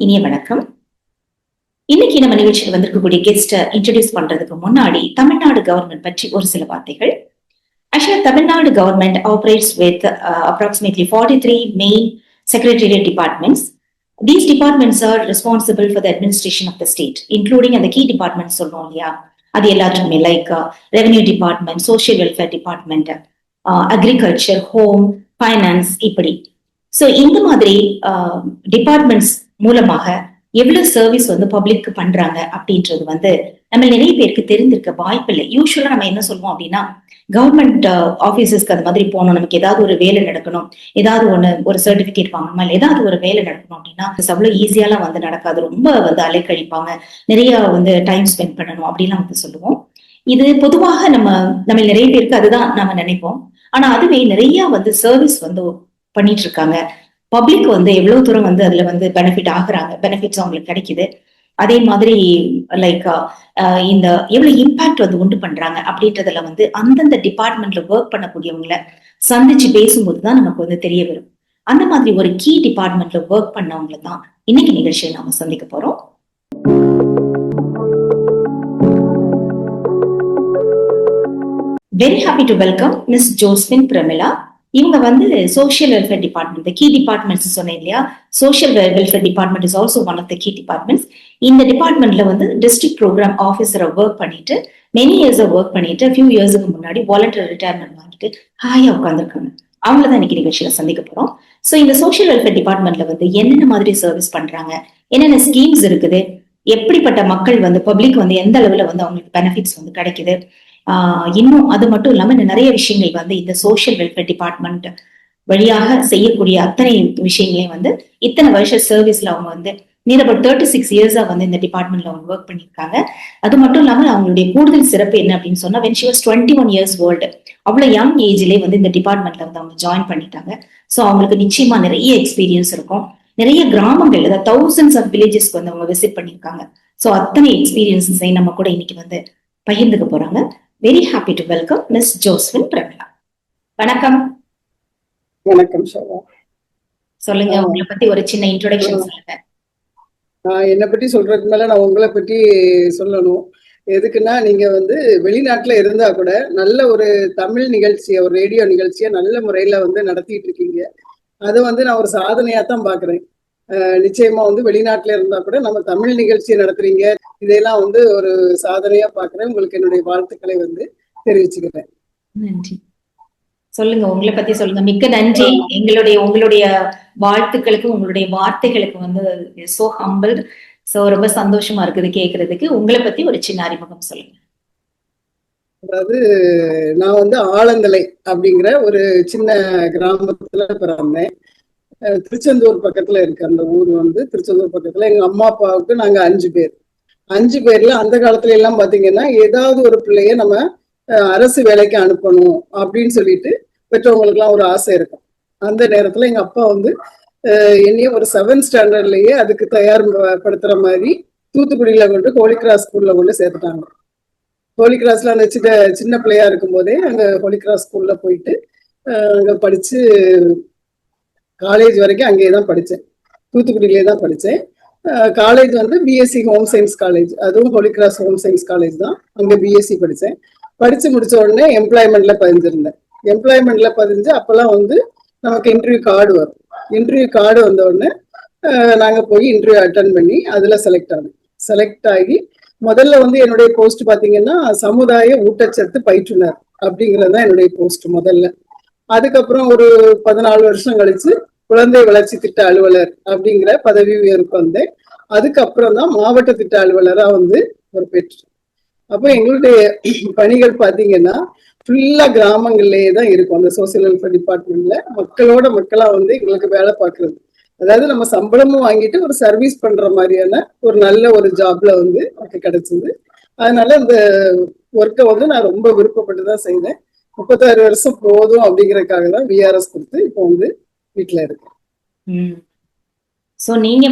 இனிய வணக்கம். இன்னைக்கு நம்ம நிகழ்ச்சியில் வந்திருக்கக்கூடிய கெஸ்ட் இன்ட்ரோடியூஸ் பண்றதுக்கு முன்னாடி தமிழ்நாடு கவர்மெண்ட் பற்றி ஒரு சில வார்த்தைகள். Actually, Tamil Nadu government operates with approximately 43 main secretariat departments. These departments are responsible for the administration of the state, including the key departments சொல்றோம் இல்லையா, அது எல்லாத்துக்குமே like revenue department, social welfare department, agriculture, home, finance, இப்படி. So இந்த மாதிரி departments மூலமாக எவ்வளவு service பப்ளிக்கு பண்றாங்க அப்படின்றது நம்ம நிறைய பேருக்கு தெரிந்திருக்க வாய்ப்பு இல்லை. யூஸ்வலா நம்ம என்ன சொல்லுவோம் அப்படின்னா, கவர்மெண்ட் ஆபீசஸ்க்கு அது மாதிரி போகணும், நமக்கு ஏதாவது ஒரு வேலை நடக்கணும், ஏதாவது ஒரு சர்டிபிகேட் வாங்கணுமா, இல்லை ஏதாவது ஒரு வேலை நடக்கணும் அப்படின்னா அவ்வளவு ஈஸியாலாம் நடக்காது. ரொம்ப அலைக்கழிப்பாங்க, நிறைய டைம் ஸ்பெண்ட் பண்ணணும் அப்படிலாம் சொல்லுவோம். இது பொதுவாக நம்ம நிறைய பேருக்கு அதுதான் நம்ம நினைப்போம். ஆனா அதுவே நிறைய சர்வீஸ் பண்ணிட்டு இருக்காங்க. பப்ளிக் எவ்வளவு தூரம் அதுல பெனிஃபிட் ஆகுறாங்க, பெனிஃபிட்ஸ் அவங்களுக்கு கிடைக்குது. அதே மாதிரி லைக் இந்த எவ்வளவு இம்பாக்ட் உண்டு பண்றாங்க அப்படின்றதுல அந்தந்த டிபார்ட்மெண்ட்ல ஒர்க் பண்ணக்கூடியவங்களை சந்திச்சு பேசும்போதுதான் நமக்கு தெரிய வரும். அந்த மாதிரி ஒரு கீ டிபார்ட்மெண்ட்ல ஒர்க் பண்ணவங்களை தான் இன்னைக்கு நிகழ்ச்சியை நாம சந்திக்க போறோம். Very happy to welcome miss Josephine Pramila. இவங்க social welfare department, key departments சொன்னேன் இல்லையா, social welfare department is also one of the key departments. இந்த டிபார்ட்மெண்ட்ல டிஸ்ட்ரிக்ட் ப்ரோக்ராம் ஆஃபீஸரை ஒர்க் பண்ணிட்டு மெனி இயர்ஸ் ஒர்க் பண்ணிட்டு ஃபியூ இயர்ஸுக்கு முன்னாடி வாலண்டரி ரிட்டையர்மெண்ட் வாங்கிட்டு ஹாயா உட்காந்துருக்காங்க. அவங்களதான் இன்னைக்கு நிகழ்ச்சியில சந்திக்க போறோம். ஸோ இந்த சோசியல் வெல்ஃபேர் டிபார்ட்மெண்ட்ல என்னென்ன மாதிரி சர்வீஸ் பண்றாங்க, என்னென்ன ஸ்கீம்ஸ் இருக்குது, எப்படிப்பட்ட மக்கள் பப்ளிக் எந்த அளவுல அவங்களுக்கு பெனிஃபிட்ஸ் கிடைக்குது, இன்னும் அது மட்டும் இல்லாம நிறைய விஷயங்கள் இந்த சோசியல் வெல்ஃபேர் டிபார்ட்மெண்ட் வழியாக செய்யக்கூடிய அத்தனை விஷயங்களையும் இத்தனை வருஷ சர்வீஸ்ல அவங்க நியர் அபவுட் 36 இயர்ஸா இந்த டிபார்ட்மெண்ட்ல அவங்க ஒர்க் பண்ணியிருக்காங்க. அது மட்டும் இல்லாம அவங்களுடைய கூடுதல் சிறப்பு என்ன அப்படின்னு சொன்னா, when she was 21 years old, அவ்வளவு யங் ஏஜ்லயே இந்த டிபார்ட்மெண்ட்ல அவங்க ஜாயின் பண்ணிட்டாங்க. ஸோ அவங்களுக்கு நிச்சயமா நிறைய எக்ஸ்பீரியன்ஸ் இருக்கும். நிறைய கிராமங்கள், அதாவது தௌசண்ட்ஸ் ஆஃப் வில்லேஜஸ்க்கு அவங்க விசிட் பண்ணியிருக்காங்க. ஸோ அத்தனை எக்ஸ்பீரியன்ஸை நம்ம கூட இன்னைக்கு பகிர்ந்துக்க போறாங்க. Very happy to welcome miss Josephine Pramila. வணக்கம். வணக்கம் ஷோபா. சொல்லுங்க, உங்களை பத்தி ஒரு சின்ன இன்ட்ரோடக்ஷன் சொல்லுங்க. என்னை பத்தி சொல்றதுக்கு மேல நான் உங்களை பற்றி சொல்லணும். எதுக்குன்னா, நீங்க வெளிநாட்டுல இருந்தா கூட நல்ல ஒரு தமிழ் நிகழ்ச்சியை, ஒரு ரேடியோ நிகழ்ச்சியை நல்ல முறையில நடத்திட்டு இருக்கீங்க. அது நான் ஒரு சாதனையா தான் பாக்குறேன். நிச்சயமா வெளிநாட்டுல இருந்தா கூட நம்ம தமிழ் நிகழ்ச்சியை நடத்துறீங்க, இதெல்லாம் ஒரு சாதனையா பாக்குறேன். உங்களுக்கு என்னுடைய வாழ்த்துக்களை தெரிவிச்சுக்கிறேன். நன்றி. சொல்லுங்க, உங்களை பத்தி சொல்லுங்க. மிக்க நன்றி. உங்களுடைய வாழ்த்துக்களுக்கு, உங்களுடைய வார்த்தைகளுக்கு சோ ஹம்பிள். சோ ரொம்ப சந்தோஷமா இருக்குது கேக்குறதுக்கு. உங்களை பத்தி ஒரு சின்ன அறிமுகம் சொல்லுங்க. அதாவது நான் ஆலந்தலை அப்படிங்கிற ஒரு சின்ன கிராமத்துல பிறந்தேன். திருச்செந்தூர் பக்கத்துல இருக்கு அந்த ஊர். திருச்செந்தூர் பக்கத்துல எங்க அம்மா அப்பாவுக்கு நாங்க 5 பேர். 5 பேர்ல அந்த காலத்துல எல்லாம் பாத்தீங்கன்னா, ஏதாவது ஒரு பிள்ளைய நம்ம அரசு வேலைக்கு அனுப்பணும் அப்படின்னு சொல்லிட்டு பெற்றவங்களுக்கு எல்லாம் ஒரு ஆசை இருக்கும். அந்த நேரத்துல எங்க அப்பா என்னைய ஒரு 7th ஸ்டாண்டர்ட்லயே அதுக்கு தயார்படுத்துற மாதிரி தூத்துக்குடியில கொண்டு ஹோலிகிராஸ் ஸ்கூல்ல கொண்டு சேர்த்துட்டாங்க. ஹோலிகிராஸ்ல அந்த சின்ன பிள்ளையா இருக்கும் போதே அங்க ஹோலிகிராஸ் ஸ்கூல்ல போயிட்டு அங்க படிச்சு காலேஜ் வரைக்கும் அங்கேயே தான் படித்தேன். தூத்துக்குடியிலே தான் படித்தேன். College BSc home science college, அதுவும் ஹோலிகிராஸ் ஹோம் சயின்ஸ் காலேஜ் தான். அங்கே பிஎஸ்சி படித்தேன். படித்து முடிச்ச உடனே எம்ப்ளாய்மெண்ட்ல பதிஞ்சிருந்தேன். எம்ப்ளாய்மெண்ட்ல பதிஞ்சு அப்போல்லாம் நமக்கு இன்டர்வியூ கார்டு வரும். இன்டர்வியூ கார்டு வந்த உடனே நாங்கள் போய் இன்டர்வியூ அட்டன் பண்ணி அதில் செலக்ட் ஆகி முதல்ல என்னுடைய போஸ்ட் பார்த்தீங்கன்னா, சமுதாய ஊட்டச்சத்து பயிற்றுனர் அப்படிங்கிறது தான் என்னுடைய போஸ்ட் முதல்ல. அதுக்கப்புறம் ஒரு 14 வருஷம் கழிச்சு குழந்தை வளர்ச்சி திட்ட அலுவலர் அப்படிங்கிற பதவி உயர்வுக்கு வந்தேன். அதுக்கப்புறம் தான் மாவட்ட திட்ட அலுவலரா பொறுப்பேற்றேன். அப்போ எங்களுடைய பணிகள் பார்த்தீங்கன்னா ஃபுல்லா கிராமங்கள்லயே தான் இருக்கும். அந்த சோசியல் வெல்ஃபேர் டிபார்ட்மெண்ட்ல மக்களோட மக்களா எங்களுக்கு வேலை பார்க்கறது. அதாவது நம்ம சம்பளமும் வாங்கிட்டு ஒரு சர்வீஸ் பண்ற மாதிரியான ஒரு நல்ல ஒரு ஜாப்ல எனக்கு கிடைச்சது. அதனால இந்த ஒர்க்கை நான் ரொம்ப விருப்பப்பட்டுதான் செய்தேன். 36 வருஷம் போதும் அப்படிங்கறதுக்காக தான் விஆர்எஸ் கொடுத்து இப்போ வீட்டுல இருக்கு. சோ நீங்க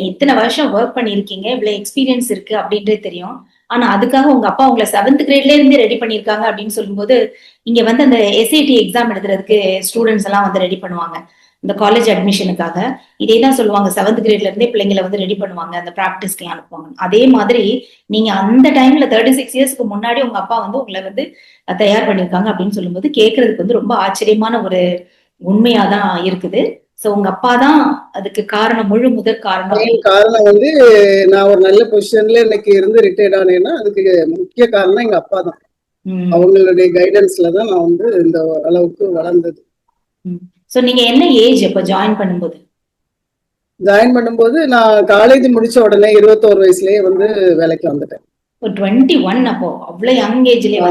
இத்தனை வருஷம் ஒர்க் பண்ணிருக்கீங்க, இவ்வளவு எக்ஸ்பீரியன்ஸ் இருக்கு அப்படின்றது தெரியும். ஆனா அதுக்காக உங்க அப்பா உங்களை 7th கிரேட்ல இருந்து ரெடி பண்ணிருக்காங்க அப்படின்னு சொல்லும்போது, இங்க அந்த எஸ்ஐடி எக்ஸாம் எழுதுறதுக்கு ஸ்டூடெண்ட்ஸ் எல்லாம் ரெடி பண்ணுவாங்க. இந்த காலேஜ் அட்மிஷனுக்காக இதே தான் சொல்லுவாங்க. 7th கிரேட்ல இருந்தே பிள்ளைங்களை வந்து ரெடி பண்ணுவாங்க, அந்த ப்ராக்டிஸ்க்கு அனுப்புவாங்க. அதே மாதிரி நீங்க அந்த டைம்ல 36 இயர்ஸ்க்கு முன்னாடி உங்க அப்பா வந்து உங்களை வந்து தயார் பண்ணிருக்காங்க அப்படின்னு சொல்லும்போது கேட்கறதுக்கு வந்து ரொம்ப ஆச்சரியமான ஒரு உண்மையாதான் இருக்குது. சோ உங்க அப்பா தான் அதுக்கு காரணம், முழு முதற் காரணம். காரணம் வந்து நான் ஒரு நல்ல பொசிஷன்ல இன்னைக்கு இருந்து ரிட்டையர்ட் ஆனேன்னா அதுக்கு முக்கிய காரணம் எங்க அப்பா தான். அவங்களுடைய கைடன்ஸ்ல தான் நான் வந்து இந்த அளவுக்கு வளர்ந்தது. சோ நீங்க என்ன ஏஜ் அப்ப ஜாயின் பண்ணும்போது? ஜாயின் பண்ணும்போது நான் காலேஜ் முடிச்ச உடனே 21 வயசுலயே வந்து வேலைக்கு வந்துட்டேன். 21 அப்போ அவ்வளவு யங் ஏஜ்லயே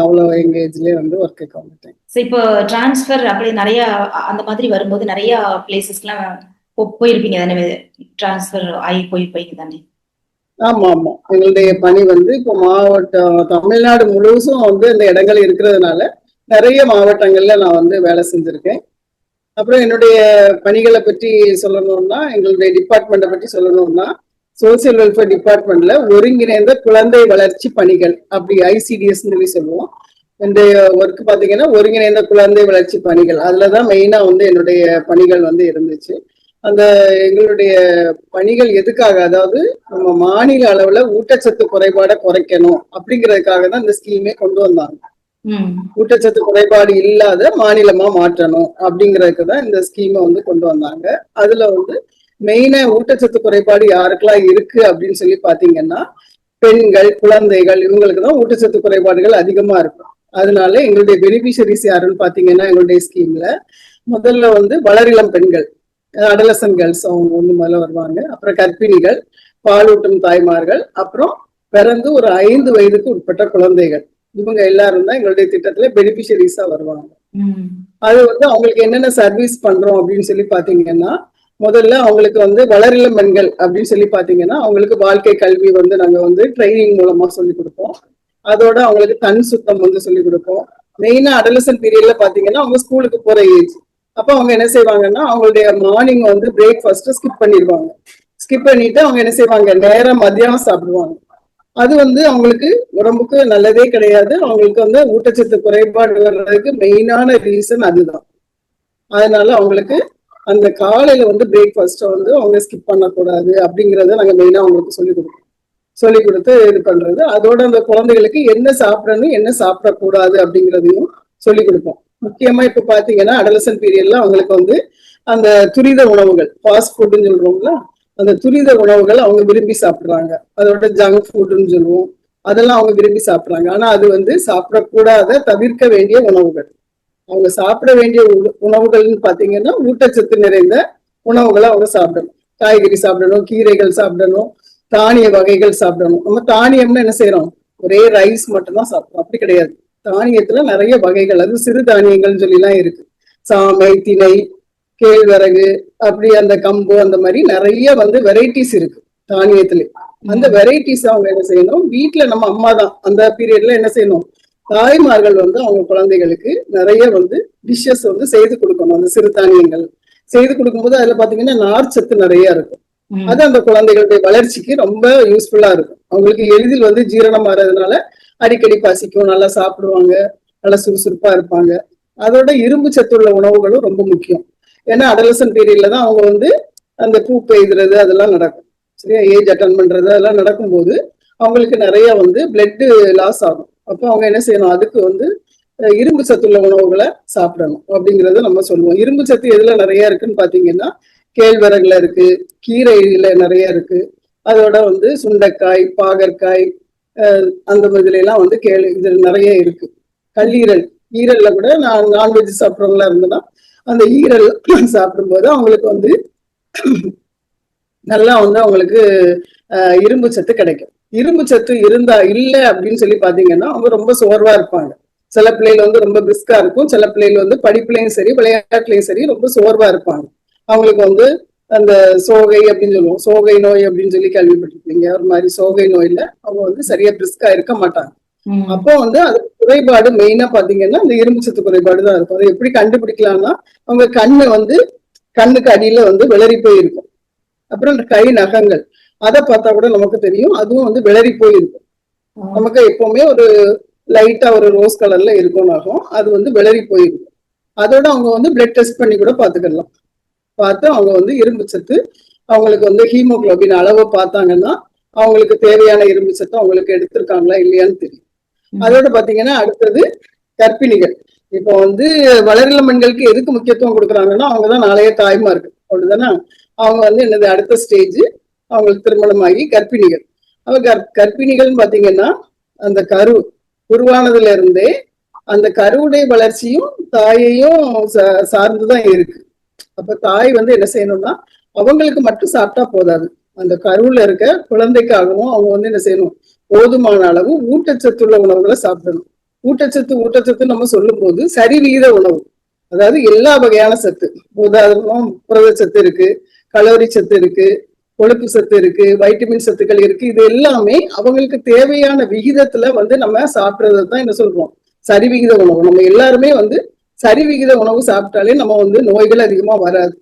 அவ்வளவு யங் ஏஜ்லயே வந்து ஒர்க்குக்கு வந்துட்டேன். இப்போ டிரான்ஸ்பர் அப்படி நிறைய அந்த மாதிரி வரும்போது நிறைய பிளேசஸ்க்குலாம் போயிருப்பீங்க தானே? டிரான்ஸ்பர் ஆகி போயிருப்பீங்க தானே? ஆமா ஆமா, எங்களுடைய பணி வந்து இப்போ மாவட்டம் தமிழ்நாடு முழுசும் வந்து இந்த இடங்கள் இருக்கிறதுனால நிறைய மாவட்டங்கள்ல நான் வந்து வேலை செஞ்சிருக்கேன். அப்புறம் என்னுடைய பணிகளை பற்றி சொல்லணும்னா, எங்களுடைய டிபார்ட்மெண்ட்டை பற்றி சொல்லணும்னா, சோசியல் வெல்ஃபேர் டிபார்ட்மெண்ட்ல ஒருங்கிணைந்த குழந்தை வளர்ச்சி பணிகள், அப்படி ICDS சொல்லி சொல்லுவோம். என்னுடைய ஒர்க் பாத்தீங்கன்னா ஒருங்கிணைந்த குழந்தை வளர்ச்சி பணிகள், அதுலதான் மெயினா வந்து என்னுடைய பணிகள் வந்து இருந்துச்சு. அந்த எங்களுடைய பணிகள் எதுக்காக, அதாவது நம்ம மாநில அளவுல ஊட்டச்சத்து குறைபாடை குறைக்கணும் அப்படிங்கிறதுக்காக தான் இந்த ஸ்கீமே கொண்டு வந்தாங்க. ஊட்டச்சத்து குறைபாடு இல்லாத மாநிலமா மாற்றணும் அப்படிங்கிறதுக்கு தான் இந்த ஸ்கீமை வந்து கொண்டு வந்தாங்க. அதுல வந்து மெயினா ஊட்டச்சத்து குறைபாடு யாருக்கெல்லாம் இருக்கு அப்படின்னு சொல்லி பாத்தீங்கன்னா, பெண்கள், குழந்தைகள், இவங்களுக்கு தான் ஊட்டச்சத்து குறைபாடுகள் அதிகமா இருக்கும். அதனால எங்களுடைய பெனிஃபிஷரிஸ் யாருன்னு பாத்தீங்கன்னா, எங்களுடைய ஸ்கீம்ல முதல்ல வந்து வளரிளம் பெண்கள், அடலசன் கேர்ள்ஸ், அவங்க வந்து முதல்ல வருவாங்க. அப்புறம் கர்ப்பிணிகள், பாலூட்டும் தாய்மார்கள், அப்புறம் பிறந்து ஒரு 5 வயதுக்கு உட்பட்ட குழந்தைகள், இவங்க எல்லாரும் தான் எங்களுடைய திட்டத்துல பெனிஃபிஷரிஸா வருவாங்க. அது வந்து அவங்களுக்கு என்னென்ன சர்வீஸ் பண்றோம் அப்படின்னு சொல்லி பாத்தீங்கன்னா, முதல்ல அவங்களுக்கு வந்து வளரிளம் பெண்கள் அப்படின்னு சொல்லி பாத்தீங்கன்னா, அவங்களுக்கு வாழ்க்கை கல்வி வந்து நாங்க வந்து ட்ரைனிங் மூலமா சொல்லி கொடுப்போம். அதோட அவங்களுக்கு தன் சுத்தம் வந்து சொல்லி கொடுப்போம். மெயினா அடலசன் பீரியட்ல பாத்தீங்கன்னா அவங்க ஸ்கூலுக்கு போற ஏஜ். அப்ப அவங்க என்ன செய்வாங்கன்னா, அவங்களுடைய மார்னிங் வந்து பிரேக்ஃபாஸ்ட் ஸ்கிப் பண்ணிடுவாங்க. ஸ்கிப் பண்ணிட்டு அவங்க என்ன செய்வாங்க, நேரம் மத்தியானம் சாப்பிடுவாங்க. அது வந்து அவங்களுக்கு உடம்புக்கு நல்லதே கிடையாது. அவங்களுக்கு வந்து ஊட்டச்சத்து குறைபாடு வர்றதுக்கு மெயினான ரீசன் அதுதான். அதனால அவங்களுக்கு அந்த காலையில வந்து பிரேக்ஃபாஸ்ட வந்து அவங்க ஸ்கிப் பண்ணக்கூடாது அப்படிங்கறத நாங்க மெயினா அவங்களுக்கு சொல்லி கொடுத்து இது பண்றது. அதோட அந்த குழந்தைகளுக்கு என்ன சாப்பிடணும், என்ன சாப்பிடக்கூடாது அப்படிங்கிறதையும் சொல்லி கொடுப்போம். முக்கியமா இப்ப பாத்தீங்கன்னா அடலசன் பீரியட்ல அவங்களுக்கு வந்து அந்த துரித உணவுகள், ஃபாஸ்ட் ஃபுட்னு சொல்றோம்ல, அந்த துரித உணவுகள் அவங்க விரும்பி சாப்பிடுறாங்க. அதோட ஜங்க் ஃபுட்னு சொல்லுவோம், அதெல்லாம் அவங்க விரும்பி சாப்பிடுறாங்க. ஆனா அது வந்து சாப்பிடக்கூடாத, தவிர்க்க வேண்டிய உணவுகள். அவங்க சாப்பிட வேண்டிய உணவுகள்னு பாத்தீங்கன்னா ஊட்டச்சத்து நிறைந்த உணவுகளை அவங்க சாப்பிடணும். காய்கறி சாப்பிடணும், கீரைகள் சாப்பிடணும், தானிய வகைகள் சாப்பிடணும். நம்ம தானியம்னு என்ன செய்யறோம், ஒரே ரைஸ் மட்டும் தான் சாப்பிடுறோம். அப்படி கிடையாது. தானியத்துல நிறைய வகைகள், அது சிறு தானியங்கள்னு சொல்லி எல்லாம் இருக்கு. சாமை, திணை, கேழ்வரகு, அப்படி அந்த கம்பு, அந்த மாதிரி நிறைய வந்து வெரைட்டிஸ் இருக்கு தானியத்துல. அந்த வெரைட்டிஸ் அவங்க என்ன செய்யணும், வீட்டுல நம்ம அம்மா தான் அந்த பீரியட்ல என்ன செய்யணும், தாய்மார்கள் வந்து அவங்க குழந்தைகளுக்கு நிறைய வந்து டிஷ்ஷஸ் வந்து செய்து கொடுக்கணும். அந்த சிறுதானியங்கள் செய்து கொடுக்கும்போது அதுல பாத்தீங்கன்னா நார்ச்சத்து நிறைய இருக்கும். அது அந்த குழந்தைகளுடைய வளர்ச்சிக்கு ரொம்ப யூஸ்ஃபுல்லா இருக்கும். அவங்களுக்கு எளிதில் வந்து ஜீரணம் ஆறதுனால அடிக்கடி பசிக்கும், நல்லா சாப்பிடுவாங்க, நல்லா சுறுசுறுப்பா இருப்பாங்க. அதோட இரும்பு சத்துள்ள உணவுகளும் ரொம்ப முக்கியம். ஏன்னா அடலசன் பீரியட்ல தான் அவங்க வந்து அந்த பூ பெய்துறது அதெல்லாம் நடக்கும். சரியா, ஏஜ் அட்டன் பண்றது அதெல்லாம் நடக்கும்போது அவங்களுக்கு நிறைய வந்து பிளட் லாஸ் ஆகும். அப்போ அவங்க என்ன செய்யணும், அதுக்கு வந்து இரும்பு சத்துள்ள உணவுகளை சாப்பிடணும் அப்படிங்கறத நம்ம சொல்லுவோம். இரும்பு சத்து எதுல நிறைய இருக்குன்னு பாத்தீங்கன்னா, கேழ்வரகுல இருக்கு, கீரையில நிறைய இருக்கு. அதோட வந்து சுண்டைக்காய், பாகற்காய், அந்த இதுல எல்லாம் வந்து இதுல நிறைய இருக்கு. கல்லீரல், ஈரல்ல கூட நான்வெஜ் சாப்பிட்றவங்களா இருந்ததுன்னா அந்த ஈரல் சாப்பிடும்போது அவங்களுக்கு வந்து நல்லா வந்து அவங்களுக்கு இரும்பு சத்து கிடைக்கும். இரும்பு சத்து இல்லை அப்படின்னு சொல்லி பாத்தீங்கன்னா அவங்க ரொம்ப சோர்வா இருப்பாங்க. சில பிள்ளைகள் வந்து ரொம்ப பிரிஸ்கா இருக்கும், சில பிள்ளைகள் வந்து படிப்புலையும் சரி விளையாட்டுலையும் சரி ரொம்ப சோர்வா இருப்பாங்க. அவங்களுக்கு வந்து அந்த சோகை அப்படின்னு சொல்லுவோம், சோகை நோய் அப்படின்னு சொல்லி கேள்விப்பட்டிருப்பீங்க. ஒரு மாதிரி சோகை நோயில அவங்க வந்து சரியா பிரிஸ்கா இருக்க மாட்டாங்க. அப்போ வந்து அது குறைபாடு மெயினா பாத்தீங்கன்னா இந்த இரும்பு சத்து குறைபாடு தான் இருக்கும். அதை எப்படி கண்டுபிடிக்கலாம்னா, அவங்க கண்ணுக்கு அடியில வந்து விளறி போயிருக்கும். அப்புறம் இந்த கை நகங்கள், அதை பார்த்தா கூட நமக்கு தெரியும், அதுவும் வந்து விளறி போயிருக்கும். நமக்கு எப்பவுமே ஒரு லைட்டா ஒரு ரோஸ் கலர்ல இருக்கும் நகம், அது வந்து விளறி போயிருக்கும். அதோட அவங்க வந்து பிளட் டெஸ்ட் பண்ணி கூட பாத்துக்கலாம். பார்த்து அவங்க வந்து இரும்பு சத்து, அவங்களுக்கு வந்து ஹீமோகுளோபின் அளவை பார்த்தாங்கன்னா அவங்களுக்கு தேவையான இரும்பு சத்து அவங்களுக்கு எடுத்திருக்காங்களா இல்லையான்னு தெரியும். அதோட பாத்தீங்கன்னா அடுத்தது கர்ப்பிணிகள். இப்போ வந்து வளரிளம் பெண்களுக்கு எதுக்கு முக்கியத்துவம் கொடுக்குறாங்கன்னா அவங்கதான் நாளைய தாய்மார்கள் அப்படிதானே. அவங்க வந்து என்னது அடுத்த ஸ்டேஜ் அவங்களுக்கு திருமணமாகி கர்ப்பிணிகள். அவங்க கர்ப்பிணிகள்னு பாத்தீங்கன்னா அந்த கரு உருவானதுல இருந்தே அந்த கருவுடைய வளர்ச்சியும் தாயையும் சார்ந்துதான் இருக்கு. அப்ப தாய் வந்து என்ன செய்யணும்னா அவங்களுக்கு மட்டும் சாப்பிட்டா போதாது, அந்த கருவுல இருக்க குழந்தைக்காகவும் அவங்க வந்து என்ன செய்யணும், போதுமான அளவு ஊட்டச்சத்துள்ள உணவுகளை சாப்பிடணும். ஊட்டச்சத்து நம்ம சொல்லும் போது சரி விகித உணவு, அதாவது எல்லா வகையான சத்து, உதாரணம் புரதச்சத்து இருக்கு, கலோரி சத்து இருக்கு, கொழுப்பு சத்து இருக்கு, வைட்டமின் சத்துக்கள் இருக்கு. இது எல்லாமே அவங்களுக்கு தேவையான விகிதத்துல வந்து நம்ம சாப்பிடுறதுதான் என்ன சொல்றோம், சரிவிகித உணவு. நம்ம எல்லாருமே வந்து சரிவிகித உணவு சாப்பிட்டாலே நம்ம வந்து நோய்கள் அதிகமா வராது.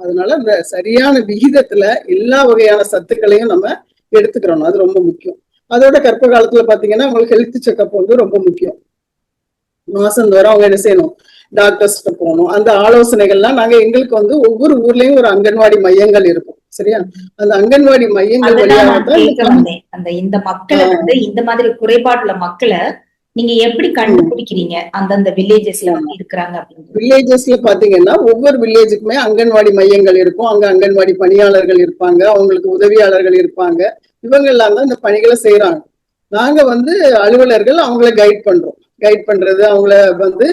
அதனால இந்த சரியான விகிதத்துல எல்லா வகையான சத்துக்களையும் நம்ம எடுத்துக்கிறோம், அது ரொம்ப முக்கியம். அதோட கர்ப்ப காலத்துல பாத்தீங்கன்னா அவங்களுக்கு ஹெல்த் செக்அப் வந்து ரொம்ப முக்கியம். மாசந்தோறும் அவங்க என்ன செய்யணும், டாக்டர்ஸ்கிட்ட போகணும். அந்த ஆலோசனைகள்லாம் நாங்க எங்களுக்கு வந்து ஒவ்வொரு ஊர்லயும் ஒரு அங்கன்வாடி மையங்கள் இருக்கும், சரியா. அந்த அங்கன்வாடி மையங்கள் வழியாகத்தான் அந்த இந்த மக்களை வந்து இந்த மாதிரி குறைபாடுள்ள மக்களை நீங்க எப்படி கண்டுபிடிக்கிறீங்க அந்தந்த வில்லேஜஸ்ல வந்து இருக்கிறாங்க அப்படின்னு? வில்லேஜஸ்ல பாத்தீங்கன்னா ஒவ்வொரு வில்லேஜுக்குமே அங்கன்வாடி மையங்கள் இருக்கும். அங்க அங்கன்வாடி பணியாளர்கள் இருப்பாங்க, அவங்களுக்கு உதவியாளர்கள் இருப்பாங்க. இவங்க எல்லாம் தான் இந்த பணிகளை செய்யறாங்க. நாங்க வந்து அலுவலர்கள் அவங்கள கைட் பண்றது, அவங்கள வந்து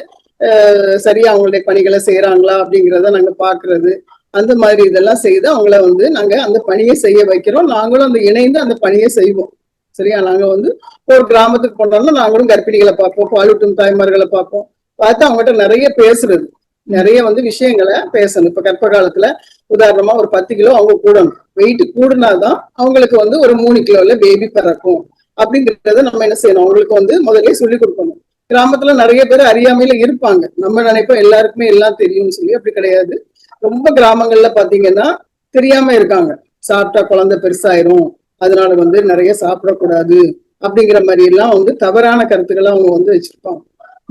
சரியா அவங்களுடைய பணிகளை செய்யறாங்களா அப்படிங்கிறத நாங்க பாக்குறது. அந்த மாதிரி இதெல்லாம் செய்து அவங்கள வந்து நாங்க அந்த பணியை செய்ய வைக்கிறோம். நாங்களும் அந்த இணைந்து அந்த பணியை செய்வோம், சரியா. நாங்க வந்து ஒரு கிராமத்துக்கு போனோம்னா நாங்களும் கர்ப்பிணிகளை பார்ப்போம், பாலூட்டும் தாய்மார்களை பார்ப்போம். பார்த்து அவங்ககிட்ட நிறைய பேசுறது, நிறைய வந்து விஷயங்களை பேசணும். இப்ப கர்ப்ப காலத்துல உதாரணமா ஒரு 10 கிலோ அவங்க கூடணும், வெயிட் கூடுனாதான் அவங்களுக்கு வந்து ஒரு 3 கிலோல பேபி பிறக்கும் அப்படிங்கறத நம்ம என்ன செய்யணும், அவங்களுக்கு வந்து முதல்ல சொல்லி கொடுக்கணும். கிராமத்துல நிறைய பேர் அறியாமையில இருப்பாங்க. நம்ம நினைப்போம் எல்லாருக்குமே எல்லாம் தெரியும்னு சொல்லி, அப்படி கிடையாது. ரொம்ப கிராமங்கள்ல பாத்தீங்கன்னா தெரியாம இருக்காங்க. சாப்பிட்டா குழந்தை பெருசாயிரும், அதனால வந்து நிறைய சாப்பிடக்கூடாது அப்படிங்கிற மாதிரி எல்லாம் வந்து தவறான கருத்துக்களை அவங்க வந்து வச்சிருப்பாங்க.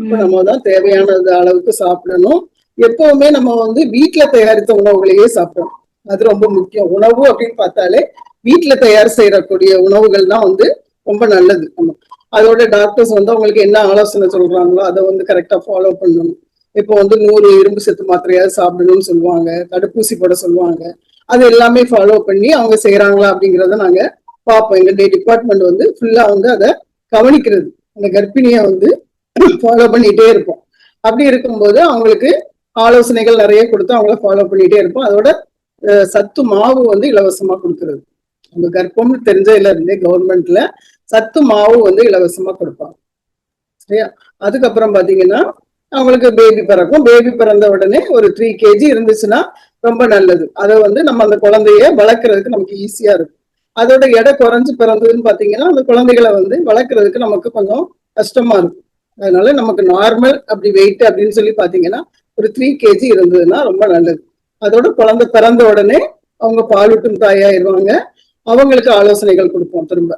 இப்ப நம்ம தான் தேவையான அளவுக்கு சாப்பிடணும். எப்பவுமே நம்ம வந்து வீட்டுல தயாரித்த உணவுகளையே சாப்பிடணும், அது ரொம்ப முக்கியம். உணவு அப்படின்னு பார்த்தாலே வீட்டுல தயார் செய்யக்கூடிய உணவுகள் தான் வந்து ரொம்ப நல்லது. அதோட டாக்டர்ஸ் வந்து அவங்களுக்கு என்ன ஆலோசனை சொல்றாங்களோ அதை வந்து கரெக்டா ஃபாலோ பண்ணணும். இப்போ வந்து 100 இரும்பு சத்து மாத்திரையாவது சாப்பிடணும்னு சொல்லுவாங்க, தடுப்பூசி போட சொல்லுவாங்க. அது எல்லாமே ஃபாலோ பண்ணி அவங்க செய்யறாங்களா அப்படிங்கிறத நாங்க பார்ப்போம். எங்களுடைய டிபார்ட்மெண்ட் வந்து ஃபுல்லா வந்து அதை கவனிக்கிறது, அந்த கர்ப்பிணியை வந்து ஃபாலோ பண்ணிட்டே இருப்போம். அப்படி இருக்கும்போது அவங்களுக்கு ஆலோசனைகள் நிறைய கொடுத்து அவங்கள ஃபாலோ பண்ணிட்டே இருப்போம். அதோட சத்து மாவு வந்து இலவசமா கொடுக்கறது, அந்த கர்ப்பம்னு தெரிஞ்சதுல இருந்தே கவர்மெண்ட்ல சத்து மாவு வந்து இலவசமா கொடுப்பாங்க, சரியா. அதுக்கப்புறம் பாத்தீங்கன்னா அவங்களுக்கு பேபி பிறக்கும். பேபி பிறந்த உடனே ஒரு 3 kg இருந்துச்சுன்னா ரொம்ப நல்லது. அதை வந்து நம்ம அந்த குழந்தைய வளர்க்கறதுக்கு நமக்கு ஈஸியா இருக்கும். அதோட எடை குறைஞ்சு பிறந்ததுன்னு பாத்தீங்கன்னா அந்த குழந்தைகளை வந்து வளர்க்கறதுக்கு நமக்கு கொஞ்சம் கஷ்டமா இருக்கும். அதனால நமக்கு நார்மல் அப்படி வெயிட் அப்படின்னு சொல்லி பாத்தீங்கன்னா ஒரு 3 kg இருந்ததுன்னா ரொம்ப நல்லது. அதோட குழந்தை பிறந்த உடனே அவங்க பாலூட்டும் தாயாயிருவாங்க. அவங்களுக்கு ஆலோசனைகள் கொடுப்போம் திரும்ப.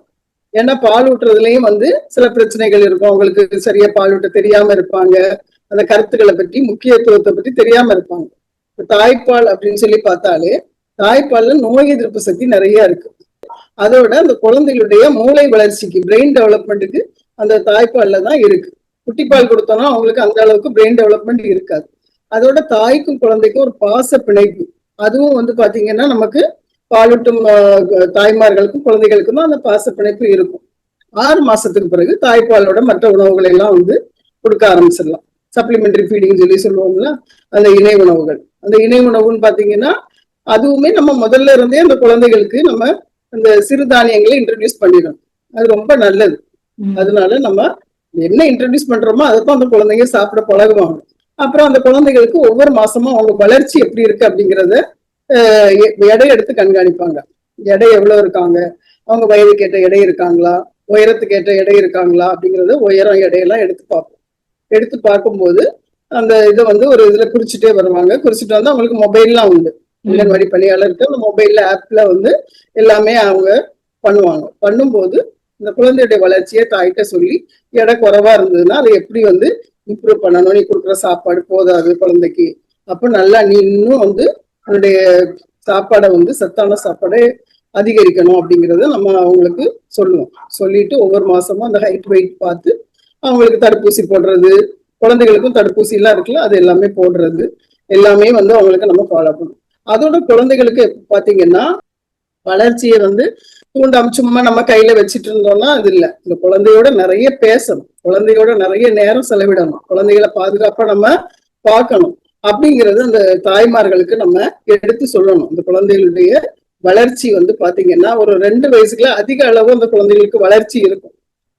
ஏன்னா பால் ஊட்டுறதுலயும் வந்து சில பிரச்சனைகள் இருக்கும், அவங்களுக்கு சரியா பால் ஊட்ட தெரியாம இருப்பாங்க, அந்த கருத்துக்களை பற்றி முக்கியத்துவத்தை பற்றி தெரியாம இருப்பாங்க. தாய்ப்பால் அப்படின்னு சொல்லி பார்த்தாலே தாய்ப்பால்ல நோய் எதிர்ப்பு சக்தி நிறைய இருக்கு. அதோட அந்த குழந்தைகளுடைய மூளை வளர்ச்சிக்கு, பிரெயின் டெவலப்மெண்ட்டுக்கு அந்த தாய்ப்பால்ல தான் இருக்கு. குட்டிப்பால் கொடுத்தோம்னா அவங்களுக்கு அந்த அளவுக்கு பிரெயின் டெவலப்மெண்ட் இருக்காது. அதோட தாய்க்கும் குழந்தைக்கும் ஒரு பாச பிணைப்பு, அதுவும் வந்து பாத்தீங்கன்னா நமக்கு பாலூட்டும் தாய்மார்களுக்கும் குழந்தைகளுக்கும் தான் அந்த பாச பிணைப்பு இருக்கும். 6 மாசத்துக்கு பிறகு தாய்ப்பாலோட மற்ற உணவுகளை எல்லாம் வந்து கொடுக்க ஆரம்பிச்சிடலாம். சப்ளிமெண்டரி ஃபீடிங் சொல்லி சொல்லுவோம்ல, அந்த இணை உணவுகள். அந்த இணை உணவுன்னு பாத்தீங்கன்னா அதுவுமே நம்ம முதல்ல இருந்தே அந்த குழந்தைகளுக்கு நம்ம அந்த சிறுதானியங்களை இன்ட்ரடியூஸ் பண்ணிடணும், அது ரொம்ப நல்லது. அதனால நம்ம என்ன இன்ட்ரடியூஸ் பண்றோமோ அதைத்தான் அந்த குழந்தைங்க சாப்பிட பழகுவாங்க. அப்புறம் அந்த குழந்தைகளுக்கு ஒவ்வொரு மாசமும் அவங்க வளர்ச்சி எப்படி இருக்கு அப்படிங்கறத எடை எடுத்து கண்காணிப்பாங்க. எடை எவ்வளவு இருக்காங்க, அவங்க வயதுக்கு ஏற்ற எடை இருக்காங்களா, உயரத்துக்கு ஏற்ற எடை இருக்காங்களா அப்படிங்கறது உயரம் எடையெல்லாம் எடுத்து பார்ப்போம். எடுத்து பார்க்கும்போது அந்த இதை வந்து ஒரு இதுல குறிச்சுட்டே வருவாங்க. குறிச்சுட்டு வந்து அவங்களுக்கு மொபைல்லாம் உண்டு, அங்கன்வாடி பணியாளருக்கு அந்த மொபைல்ல ஆப்ல வந்து எல்லாமே அவங்க பண்ணுவாங்க. பண்ணும்போது இந்த குழந்தையுடைய வளர்ச்சியை தாய்கிட்ட சொல்லி எடை குறைவா இருந்ததுன்னா அதை எப்படி வந்து இம்ப்ரூவ் பண்ணணும், நீ கொடுக்குற சாப்பாடு போதாது குழந்தைக்கு, அப்ப நல்லா நீ இன்னும் வந்து உன்னுடைய சாப்பாடை வந்து சத்தான சாப்பாடை அதிகரிக்கணும் அப்படிங்கறத நம்ம அவங்களுக்கு சொல்லுவோம். சொல்லிட்டு ஒவ்வொரு மாசமும் அந்த ஹைட் வெயிட் பார்த்து அவங்களுக்கு தடுப்பூசி போடுறது, குழந்தைகளுக்கும் தடுப்பூசி எல்லாம் இருக்குல்ல அது எல்லாமே போடுறது எல்லாமே வந்து அவங்களுக்கு நம்ம ஃபாலோ பண்ணணும். அதோட குழந்தைகளுக்கு பாத்தீங்கன்னா வளர்ச்சியை வந்து தூண்டாம சும்மா நம்ம கையில வச்சுட்டு இருந்தோம்னா அது இல்ல. இந்த குழந்தையோட நிறைய பேசணும், குழந்தையோட நிறைய நேரம் செலவிடணும், குழந்தைகளை பாதுகாப்பா நம்ம பார்க்கணும் அப்படிங்கிறது அந்த தாய்மார்களுக்கு நம்ம எடுத்து சொல்லணும். இந்த குழந்தைகளுடைய வளர்ச்சி வந்து பாத்தீங்கன்னா ஒரு 2 வயசுக்குள்ள அதிக அளவு அந்த குழந்தைகளுக்கு வளர்ச்சி இருக்கும்.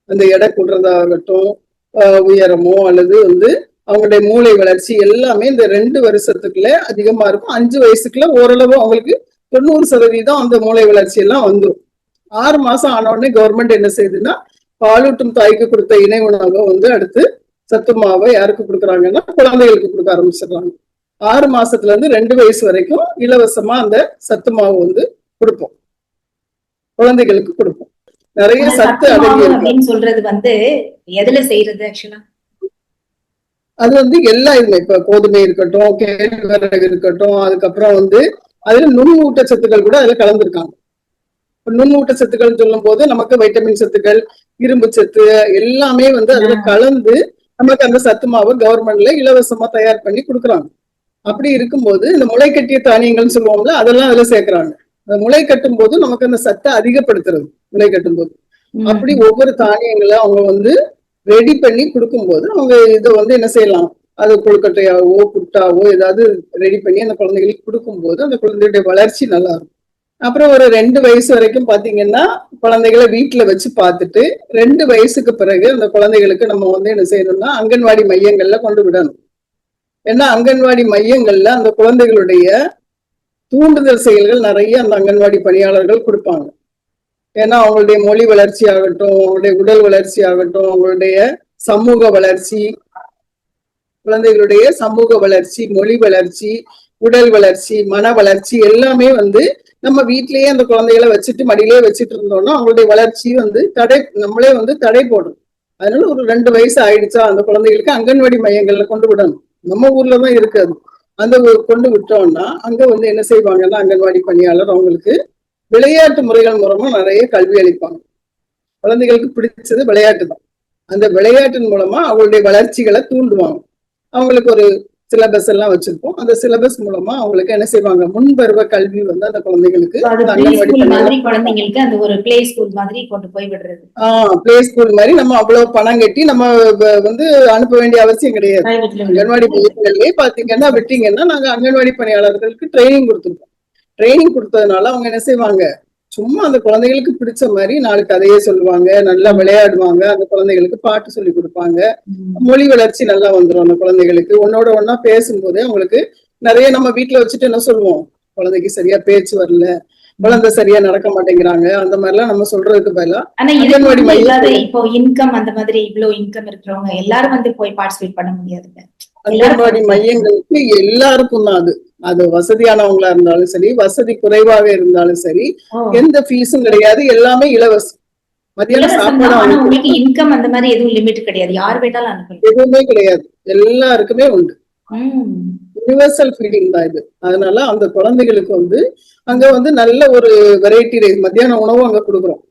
அந்த எடை கூடுறதாகட்டும், உயரமோ அல்லது வந்து அவங்களுடைய மூளை வளர்ச்சி எல்லாமே இந்த 2 வருஷத்துக்குள்ள அதிகமா இருக்கும். 5 வயசுக்குள்ள ஓரளவு அவங்களுக்கு 90% அந்த மூளை வளர்ச்சி எல்லாம் வந்துடும். 6 மாசம் ஆன உடனே கவர்மெண்ட் என்ன செய்யுதுன்னா பாலூட்டும் தாய்க்கு கொடுத்த இணை உணவை வந்து அடுத்து சத்து மாவை யாருக்கு கொடுக்குறாங்கன்னா குழந்தைகளுக்கு கொடுக்க ஆரம்பிச்சிடுறாங்க. 6 மாசத்துல இருந்து 2 வயசு வரைக்கும் இலவசமா அந்த சத்து மாவு வந்து கொடுப்போம், குழந்தைகளுக்கு கொடுப்போம். நிறைய சத்து அடங்கி அப்படின்னு சொல்றது வந்து எதுல செய்யறது ஆக்சுவலா? அது வந்து எல்லா இதுமே, இப்ப கோதுமை இருக்கட்டும், கேழ்வரகு இருக்கட்டும், அதுக்கப்புறம் வந்து அதுல நுண்ணூட்டச்சத்துக்கள் கூட அதுல கலந்துருக்காங்க. நுண்ணூட்டச்சத்துக்கள் சொல்லும் போது நமக்கு வைட்டமின் சத்துக்கள், இரும்பு சத்து எல்லாமே வந்து அதுல கலந்து நமக்கு அந்த சத்து மாவு கவர்மெண்ட்ல இலவசமா தயார் பண்ணி கொடுக்குறாங்க. அப்படி இருக்கும்போது இந்த முளை கட்டிய தானியங்கள்னு சொல்லுவோம்ல அதெல்லாம் அதுல சேர்க்கிறாங்க. அந்த முளை கட்டும் போது நமக்கு அந்த சத்தை அதிகப்படுத்துறது முளை கட்டும் போது. அப்படி ஒவ்வொரு தானியங்களை அவங்க வந்து ரெடி பண்ணி கொடுக்கும்போது அவங்க இதை வந்து என்ன செய்யலாம், அது கொழுக்கட்டையாவோ புட்டாவோ ஏதாவது ரெடி பண்ணி அந்த குழந்தைகளுக்கு கொடுக்கும்போது அந்த குழந்தையுடைய வளர்ச்சி நல்லா இருக்கும். அப்புறம் ஒரு 2 வயசு வரைக்கும் பாத்தீங்கன்னா குழந்தைகளை வீட்டுல வச்சு பார்த்துட்டு 2 வயசுக்கு பிறகு அந்த குழந்தைகளுக்கு நம்ம வந்து என்ன செய்யணும்னா அங்கன்வாடி மையங்கள்ல கொண்டு விடணும். ஏன்னா அங்கன்வாடி மையங்கள்ல அந்த குழந்தைகளுடைய தூண்டுதல் செயல்கள் நிறைய அந்த அங்கன்வாடி பணியாளர்கள் கொடுப்பாங்க. ஏன்னா அவங்களுடைய மொழி வளர்ச்சி ஆகட்டும், அவங்களுடைய உடல் வளர்ச்சி ஆகட்டும், அவங்களுடைய சமூக வளர்ச்சி, குழந்தைகளுடைய சமூக வளர்ச்சி, மொழி வளர்ச்சி, உடல் வளர்ச்சி, மன வளர்ச்சி எல்லாமே வந்து நம்ம வீட்டிலேயே அந்த குழந்தைகளை வச்சுட்டு மடியிலேயே வச்சுட்டு இருந்தோம்னா அவங்களுடைய வளர்ச்சி வந்து நம்மளே வந்து தடை போடும். அதனால ஒரு 2 வயசு ஆயிடுச்சா அந்த குழந்தைகளுக்கு அங்கன்வாடி மையங்கள்ல கொண்டு விடணும். நம்ம ஊர்லதான் இருக்காது. அந்த கொண்டு விட்டோம்னா அங்க வந்து என்ன செய்வாங்கன்னா அங்கன்வாடி பணியாளர் அவங்களுக்கு விளையாட்டு முறைகள் மூலமா நிறைய கல்வி அளிப்பாங்க. குழந்தைகளுக்கு பிடிச்சது விளையாட்டு தான். அந்த விளையாட்டின் மூலமா அவங்களுடைய வளர்ச்சிகளை தூண்டுவாங்க. அவங்களுக்கு ஒரு சிலபஸ் எல்லாம் வச்சிருப்போம். அந்த சிலபஸ் மூலமா அவங்களுக்கு என்ன செய்வாங்க, முன்பருவ கல்வி வந்து அந்த குழந்தைகளுக்கு குழந்தைங்களுக்கு அந்த ஒரு பிளே ஸ்கூல் மாதிரி கொண்டு போய் விடுறது. பிளே ஸ்கூல் மாதிரி நம்ம அவ்வளவு பணம் கட்டி நம்ம வந்து அனுப்ப வேண்டிய அவசியம் கிடையாது. அங்கன்வாடி மையங்கள்லயே பாத்தீங்கன்னா விட்டீங்கன்னா நாங்க அங்கன்வாடி பணியாளர்களுக்கு ட்ரைனிங் கொடுத்துருக்கோம். ட்ரைனிங் கொடுத்ததுனால அவங்க என்ன செய்வாங்க, சும்மா அந்த குழந்தைகளுக்கு பிடிச்ச மாதிரி 4 கதையை சொல்லுவாங்க, நல்லா விளையாடுவாங்க, அந்த குழந்தைகளுக்கு பாட்டு சொல்லி கொடுப்பாங்க, மொழி வளர்ச்சி நல்லா வந்துடும் அந்த குழந்தைகளுக்கு. ஒன்னோட ஒன்னா பேசும்போதே அவங்களுக்கு நிறைய நம்ம வீட்டுல வச்சுட்டு என்ன சொல்லுவோம், குழந்தைக்கு சரியா பேச்சு வரல, குழந்தை சரியா நடக்க மாட்டேங்கிறாங்க, அந்த மாதிரி எல்லாம் நம்ம சொல்றதுக்கு பதிலா அங்கன்வாடி மையம் இப்போ இன்கம் அந்த மாதிரி இவ்வளவு இன்கம் இருக்கிறவங்க எல்லாரும் வந்து போய் பார்ட்டிசிபேட் பண்ண முடியாதுங்க. அங்கன்வாடி மையங்களுக்கு எல்லாருக்கும் தான் அது. அது வசதியானவங்களா இருந்தாலும் சரி, வசதி குறைவாக இருந்தாலும் சரி, எந்த ஃபீஸும் கிடையாது, எல்லாமே இலவசம். மத்தியானம் சாப்பாடு இன்கம் அந்த மாதிரி எதுவும் லிமிட் கிடையாது, யார் வேணாலும் அனுப்பலாம், எதுவுமே கிடையாது, எல்லாருக்குமே உண்டு. யுனிவர்சல் ஃபீடிங் தான் இது. அதனால அந்த குழந்தைகளுக்கு வந்து அங்க வந்து நல்ல ஒரு வெரைட்டி ரைஸ், மத்தியான உணவும் அங்க கொடுக்குறோம்.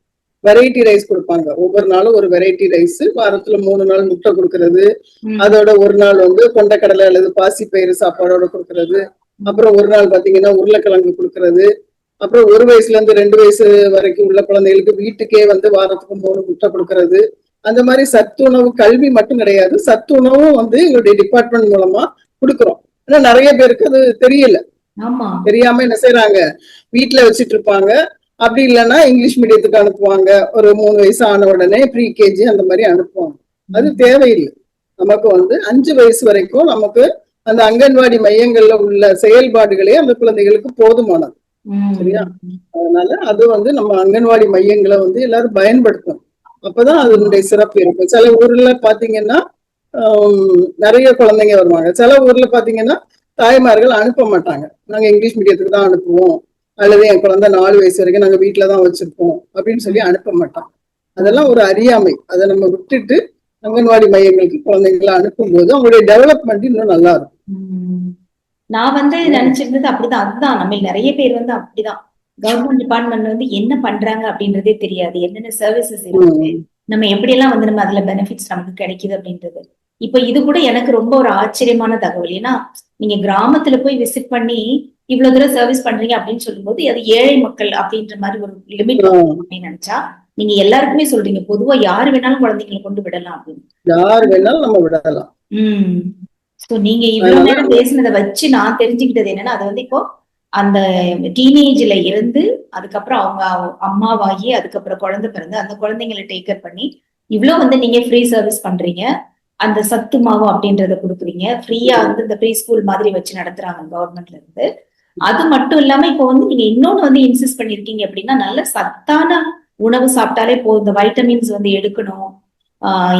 வெரைட்டி ரைஸ் கொடுப்பாங்க. ஒவ்வொரு நாளும் ஒரு வெரைட்டி ரைஸ், வாரத்துல 3 நாள் முட்டை கொடுக்கறது, அதோட ஒரு நாள் வந்து கொண்டைக்கடலை அல்லது பாசி பயிறு சாப்பாடோட கொடுக்கறது, அப்புறம் ஒரு நாள் பாத்தீங்கன்னா உருளைக்கிழங்கு கொடுக்கறது, அப்புறம் 1 வயசுல இருந்து 2 வயசு வரைக்கும் உள்ள குழந்தைகளுக்கு வீட்டுக்கே வந்து வாரத்துக்கு 3 முட்டை கொடுக்கறது. அந்த மாதிரி சத்துணவு கல்வி மட்டும் கிடையாது, சத்துணவும் வந்து எங்களுடைய டிபார்ட்மெண்ட் மூலமா கொடுக்குறோம். ஆனா நிறைய பேருக்கு அது தெரியல. தெரியாம என்ன செய்யறாங்க, வீட்டுல வச்சுட்டு இருப்பாங்க. அப்படி இல்லைன்னா இங்கிலீஷ் மீடியத்துக்கு அனுப்புவாங்க. ஒரு 3 வயசு ஆன உடனே ப்ரீ கேஜி அந்த மாதிரி அனுப்புவாங்க. அது தேவையில்லை. நமக்கு வந்து 5 வயசு வரைக்கும் நமக்கு அந்த அங்கன்வாடி மையங்கள்ல உள்ள செயல்பாடுகளே அந்த குழந்தைகளுக்கு போதுமானது. சரியா? அதனால அது வந்து நம்ம அங்கன்வாடி மையங்களை வந்து எல்லாரும் பயன்படுத்தணும். அப்பதான் அதனுடைய சிறப்பு இருக்கும். சில ஊர்ல பாத்தீங்கன்னா நிறைய குழந்தைங்க வருவாங்க. சில ஊர்ல பாத்தீங்கன்னா தாய்மார்கள் அனுப்ப மாட்டாங்க. நாங்க இங்கிலீஷ் மீடியத்துக்கு தான் அனுப்புவோம், அல்லது என் குழந்தை 4 வயசு வரைக்கும் நாங்க வீட்டுலதான் வச்சிருப்போம் அப்படின்னு சொல்லி அனுப்ப மாட்டாங்க. அதெல்லாம் ஒரு அறியாமை. அதை நம்ம விட்டுட்டு அங்கன்வாடி மையங்களுக்கு குழந்தைங்களை அனுப்பும்போது அவங்களுடைய டெவலப்மெண்ட் இன்னும் நல்லா இருக்கும். நான் நினைச்சிருந்தது அப்படிதான். அதுதான் நம்ம நிறைய பேர் அப்படிதான். கவர்மெண்ட் டிபார்ட்மெண்ட் என்ன பண்றாங்க அப்படின்றதே தெரியாது. என்னென்ன சர்வீசஸ் இருக்கு, நம்ம எப்படி எல்லாம் நம்ம அதுல பெனிஃபிட்ஸ் நமக்கு கிடைக்குது அப்படின்றது. இப்ப இது கூட எனக்கு ரொம்ப ஒரு ஆச்சரியமான தகவல். ஏன்னா நீங்க கிராமத்துல போய் விசிட் பண்ணி இவ்வளவு தூரம் சர்வீஸ் பண்றீங்க அப்படின்னு சொல்லும்போது அது ஏழை மக்கள் அப்படின்ற மாதிரி ஒரு லிமிட் அப்படின்னு நினைச்சா, நீங்க எல்லாருக்குமே சொல்றீங்க பொதுவா யாரு வேணாலும் குழந்தைங்களை கொண்டு விடலாம் அப்படின்னு. யாரு வேணாலும் நம்ம விடலாம். சோ நீங்க இவ்வளவு நேரம் பேசினதை வச்சு நான் தெரிஞ்சுக்கிட்டது என்னன்னா, அது இப்போ அந்த டீனேஜ்ல இருந்து அதுக்கப்புறம் அவங்க அம்மாவாகி அதுக்கப்புறம் குழந்தை பிறந்து அந்த குழந்தைங்களை டேக் கேர் பண்ணி இவ்வளவு நீங்க ஃப்ரீ சர்வீஸ் பண்றீங்க. அந்த சத்து மாவு அப்படின்றத கொடுக்குறீங்க. ஃப்ரீயா இந்த ப்ரீ ஸ்கூல் மாதிரி வச்சு நடத்துறாங்க கவர்மெண்ட்ல இருந்து. அது மட்டும் இல்லாம இப்போ நீங்க இன்னொன்னு இன்சிஸ்ட் பண்ணிருக்கீங்க அப்படின்னா, நல்ல சத்தான உணவு சாப்பிட்டாலே போதும். இந்த வைட்டமின்ஸ் எடுக்கணும்,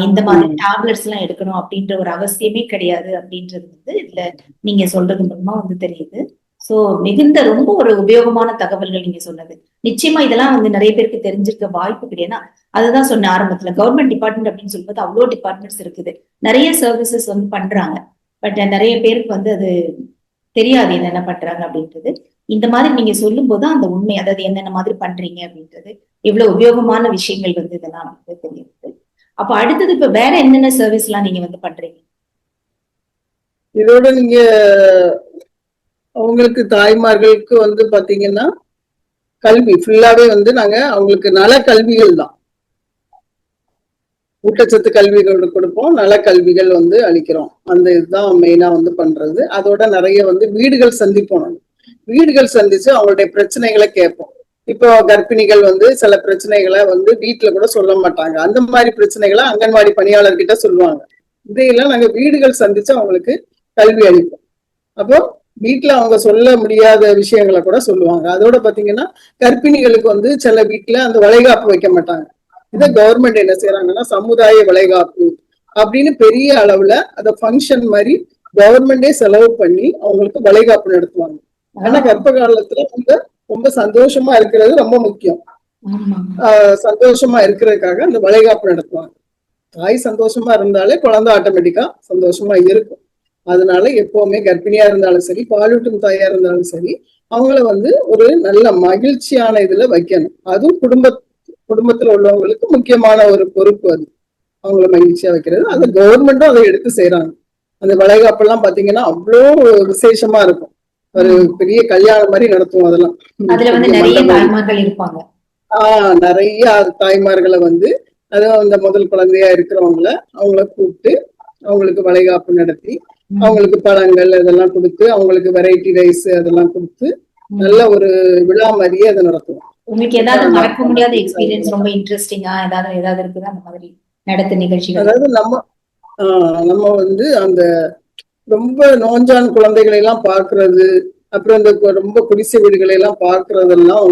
இந்த மாதிரி டேப்லெட்ஸ் எல்லாம் எடுக்கணும் அப்படின்ற ஒரு அவசியமே கிடையாது அப்படின்றது இதுல நீங்க சொல்றது மூலமா தெரியுது. சோ மிகுந்த ரொம்ப ஒரு உபயோகமான தகவல்கள் நீங்க சொன்னது. நிச்சயமா இதெல்லாம் நிறைய பேருக்கு தெரிஞ்சிருக்க வாய்ப்பு கிடையாது. அதுதான் சொன்ன ஆரம்பத்துல, கவர்மெண்ட் டிபார்ட்மெண்ட் அப்படின்னு சொல்லும்போது அவ்வளவு டிபார்ட்மெண்ட்ஸ் இருக்குது, நிறைய சர்வீசஸ் பண்றாங்க. பட் நிறைய பேருக்கு அது தெரியாது என்னென்ன பண்றாங்க அப்படின்றது. இந்த மாதிரி நீங்க சொல்லும் போது அந்த உண்மை, அதாவது என்னென்ன மாதிரி பண்றீங்க அப்படின்றது, இவ்வளவு உபயோகமான விஷயங்கள் இதெல்லாம் தெரியுது. அப்ப அடுத்தது இப்ப வேற என்னென்ன சர்வீஸ் எல்லாம் நீங்க பண்றீங்க? இதோட நீங்க அவங்களுக்கு தாய்மார்களுக்கு பாத்தீங்கன்னா கல்வி ஃபுல்லாவே நாங்க அவங்களுக்கு நல கல்விகள் தான், ஊட்டச்சத்து கல்விகள் கொடுப்போம், நல கல்விகள் அளிக்கிறோம். அந்த இதுதான் மெயினா பண்றது. அதோட நிறைய வீடுகள் சந்திப்போம். வீடுகள் சந்திச்சு அவங்களுடைய பிரச்சனைகளை கேட்போம். இப்போ கர்ப்பிணிகள் சில பிரச்சனைகளை வீட்டுல கூட சொல்ல மாட்டாங்க. அந்த மாதிரி பிரச்சனைகளை அங்கன்வாடி பணியாளர்கிட்ட சொல்லுவாங்க. இதையெல்லாம் நாங்க வீடுகள் சந்திச்சு அவங்களுக்கு கல்வி அளிப்போம். அப்போ வீட்டுல அவங்க சொல்ல முடியாத விஷயங்களை கூட சொல்லுவாங்க. அதோட பாத்தீங்கன்னா கர்ப்பிணிகளுக்கு சில வீட்டுல அந்த வளைகாப்பு வைக்க மாட்டாங்க. இதை கவர்மெண்ட் என்ன செய்யறாங்கன்னா சமுதாய வளைகாப்பு அப்படின்னு பெரிய அளவுல அத ஃபங்க்ஷன் மாதிரி கவர்மெண்டே செலவு பண்ணி அவங்களுக்கு வளைகாப்பு நடத்துவாங்க. ஆனா கர்ப்ப காலத்துல ரொம்ப சந்தோஷமா இருக்கிறது ரொம்ப முக்கியம். சந்தோஷமா இருக்கிறதுக்காக அந்த வளைகாப்பு நடத்துவாங்க. தாய் சந்தோஷமா இருந்தாலே குழந்தை ஆட்டோமேட்டிக்கா சந்தோஷமா இருக்கும். அதனால எப்பவுமே கர்ப்பிணியா இருந்தாலும் சரி, பாலூட்டும் தாயா இருந்தாலும் சரி, அவங்கள ஒரு நல்ல மகிழ்ச்சியான இதுல வைக்கணும். அதுவும் குடும்பத்துல உள்ளவங்களுக்கு முக்கியமான ஒரு பொறுப்பு. அது அவங்கள மகிழ்ச்சியா வைக்கிறது. அது கவர்மெண்ட்டும் அதை எடுத்து செய்யறாங்க. அந்த வளைகாப்பெல்லாம் பாத்தீங்கன்னா அவ்வளோ விசேஷமா இருக்கும். ஒரு பெரிய கல்யாணம் மாதிரி நடத்துவோம். அதெல்லாம் நிறைய தாய்மார்கள் இருப்பாங்க. நிறைய தாய்மார்களை அதாவது அந்த முதல் குழந்தையா இருக்கிறவங்கள அவங்கள கூப்பிட்டு அவங்களுக்கு வளைகாப்பு நடத்தி அவங்களுக்கு பழங்கள் இதெல்லாம் கொடுத்து அவங்களுக்கு வெரைட்டி ரைஸ் அதெல்லாம் கொடுத்து நல்ல ஒரு விழா மாதிரியே அதை நடத்துவோம். உங்களுக்கு ஏதாவது மறக்க முடியாத எக்ஸ்பீரியன்ஸ், ரொம்ப இன்ட்ரெஸ்டிங்கா ஏதாவது இருக்குதா அந்த மாதிரி நடத்த நிகழ்ச்சிகள்? அதாவது நம்ம அந்த ரொம்ப நோஞ்சான் குழந்தைகளை எல்லாம் பாக்குறது, அப்புறம் இந்த ரொம்ப குடிசை வீடுகளை எல்லாம் பாக்குறதெல்லாம்